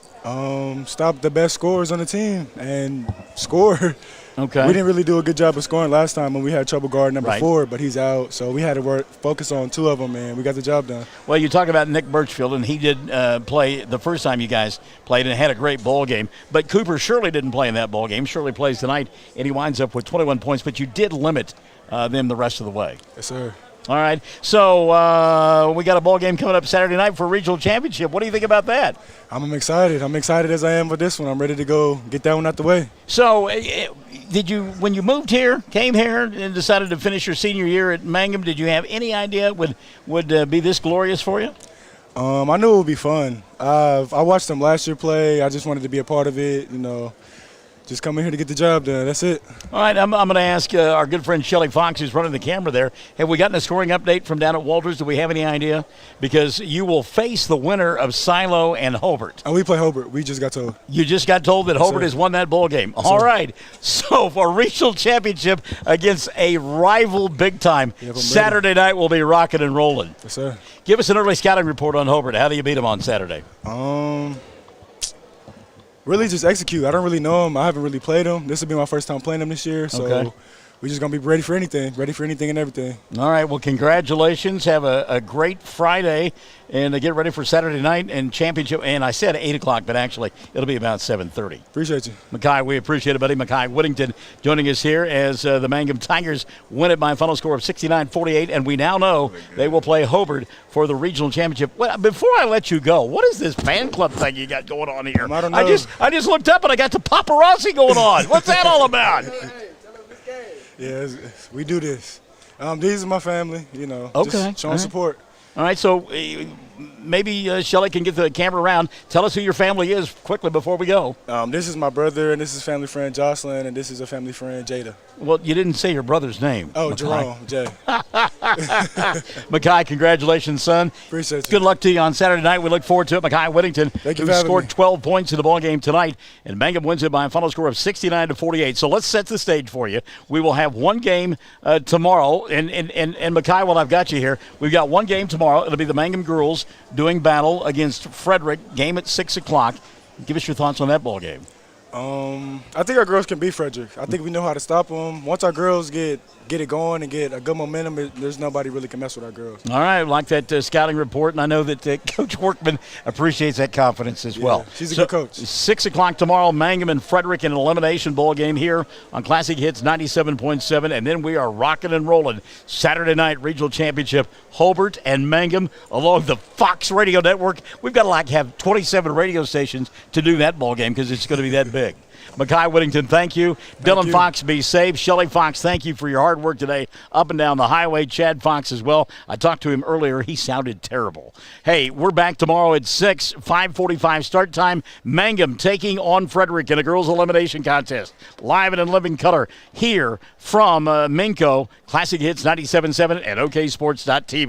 Stop the best scorers on the team and score. Okay. We didn't really do a good job of scoring last time when we had trouble guarding number 4, but he's out. So we had to focus on 2 of them, and we got the job done. Well, you talk about Nick Birchfield, and he did play the first time you guys played and had a great ball game. But Cooper Shirley didn't play in that ball game. Shirley plays tonight, and he winds up with 21 points. But you did limit them the rest of the way. Yes, sir. All right. So we got a ball game coming up Saturday night for a regional championship. What do you think about that? I'm excited. I'm excited as I am for this one. I'm ready to go get that one out the way. So when you moved here, came here, and decided to finish your senior year at Mangum, did you have any idea it would be this glorious for you? I knew it would be fun. I watched them last year play. I just wanted to be a part of it, Just come in here to get the job done. That's it. All right, I'm going to ask our good friend Shelly Fox, who's running the camera there. Have we gotten a scoring update from down at Walters? Do we have any idea? Because you will face the winner of Silo and Hobart. Oh, we play Hobart. We just got told. You just got told that Hobart has won that ball game. Yes, all sir. right. So for a regional championship against a rival big time, Saturday night we'll be rocking and rolling. Yes, sir. Give us an early scouting report on Hobart. How do you beat them on Saturday? Really just execute. I don't really know them. I haven't really played them. This will be my first time playing them this year, so we're just going to be ready for anything and everything. All right, well, congratulations. Have a great Friday, and get ready for Saturday night and championship. And I said 8 o'clock, but actually it'll be about 7:30. Appreciate you. Mackay, we appreciate it, buddy. Mackay Whittington joining us here as the Mangum Tigers win it by a final score of 69-48, and we now know they will play Hobart for the regional championship. Well, before I let you go, what is this fan club thing you got going on here? I don't know. I just looked up and I got the paparazzi going on. What's that all about? Yeah, we do this. These are my family, Okay. just showing support. All right, so maybe Shelly can get the camera around. Tell us who your family is quickly before we go. This is my brother, and this is family friend Jocelyn, and this is a family friend Jada. Well, you didn't say your brother's name. Oh, Mackay. Jerome, Jay. Mackay, congratulations, son. Appreciate you. Good luck to you on Saturday night. We look forward to it. Mackay Whittington, Thank you who for having scored me. 12 points in the ball game tonight, and Mangum wins it by a final score of 69-48. So let's set the stage for you. We will have one game tomorrow, and Mackay, while I've got you here, we've got one game tomorrow. It'll be the Mangum girls doing battle against Frederick. Game at 6 o'clock. Give us your thoughts on that ball game. I think our girls can beat Frederick. I think we know how to stop them. Once our girls get it going and get a good momentum, there's nobody really can mess with our girls. All right, I like that scouting report, and I know that Coach Workman appreciates that confidence as well. She's a good coach. 6 o'clock tomorrow, Mangum and Frederick in an elimination ball game here on Classic Hits 97.7, and then we are rocking and rolling Saturday night regional championship, Hobart and Mangum along the Fox Radio Network. We've got to have 27 radio stations to do that ball game because it's going to be that big. Mackay Whittington, thank you. Dylan Fox, be safe. Shelly Fox, thank you for your hard work today up and down the highway. Chad Fox as well. I talked to him earlier. He sounded terrible. Hey, we're back tomorrow at 6, 5:45 start time. Mangum taking on Frederick in a girls' elimination contest. Live and in living color here from Minco. Classic Hits 97.7 and OKSports.tv.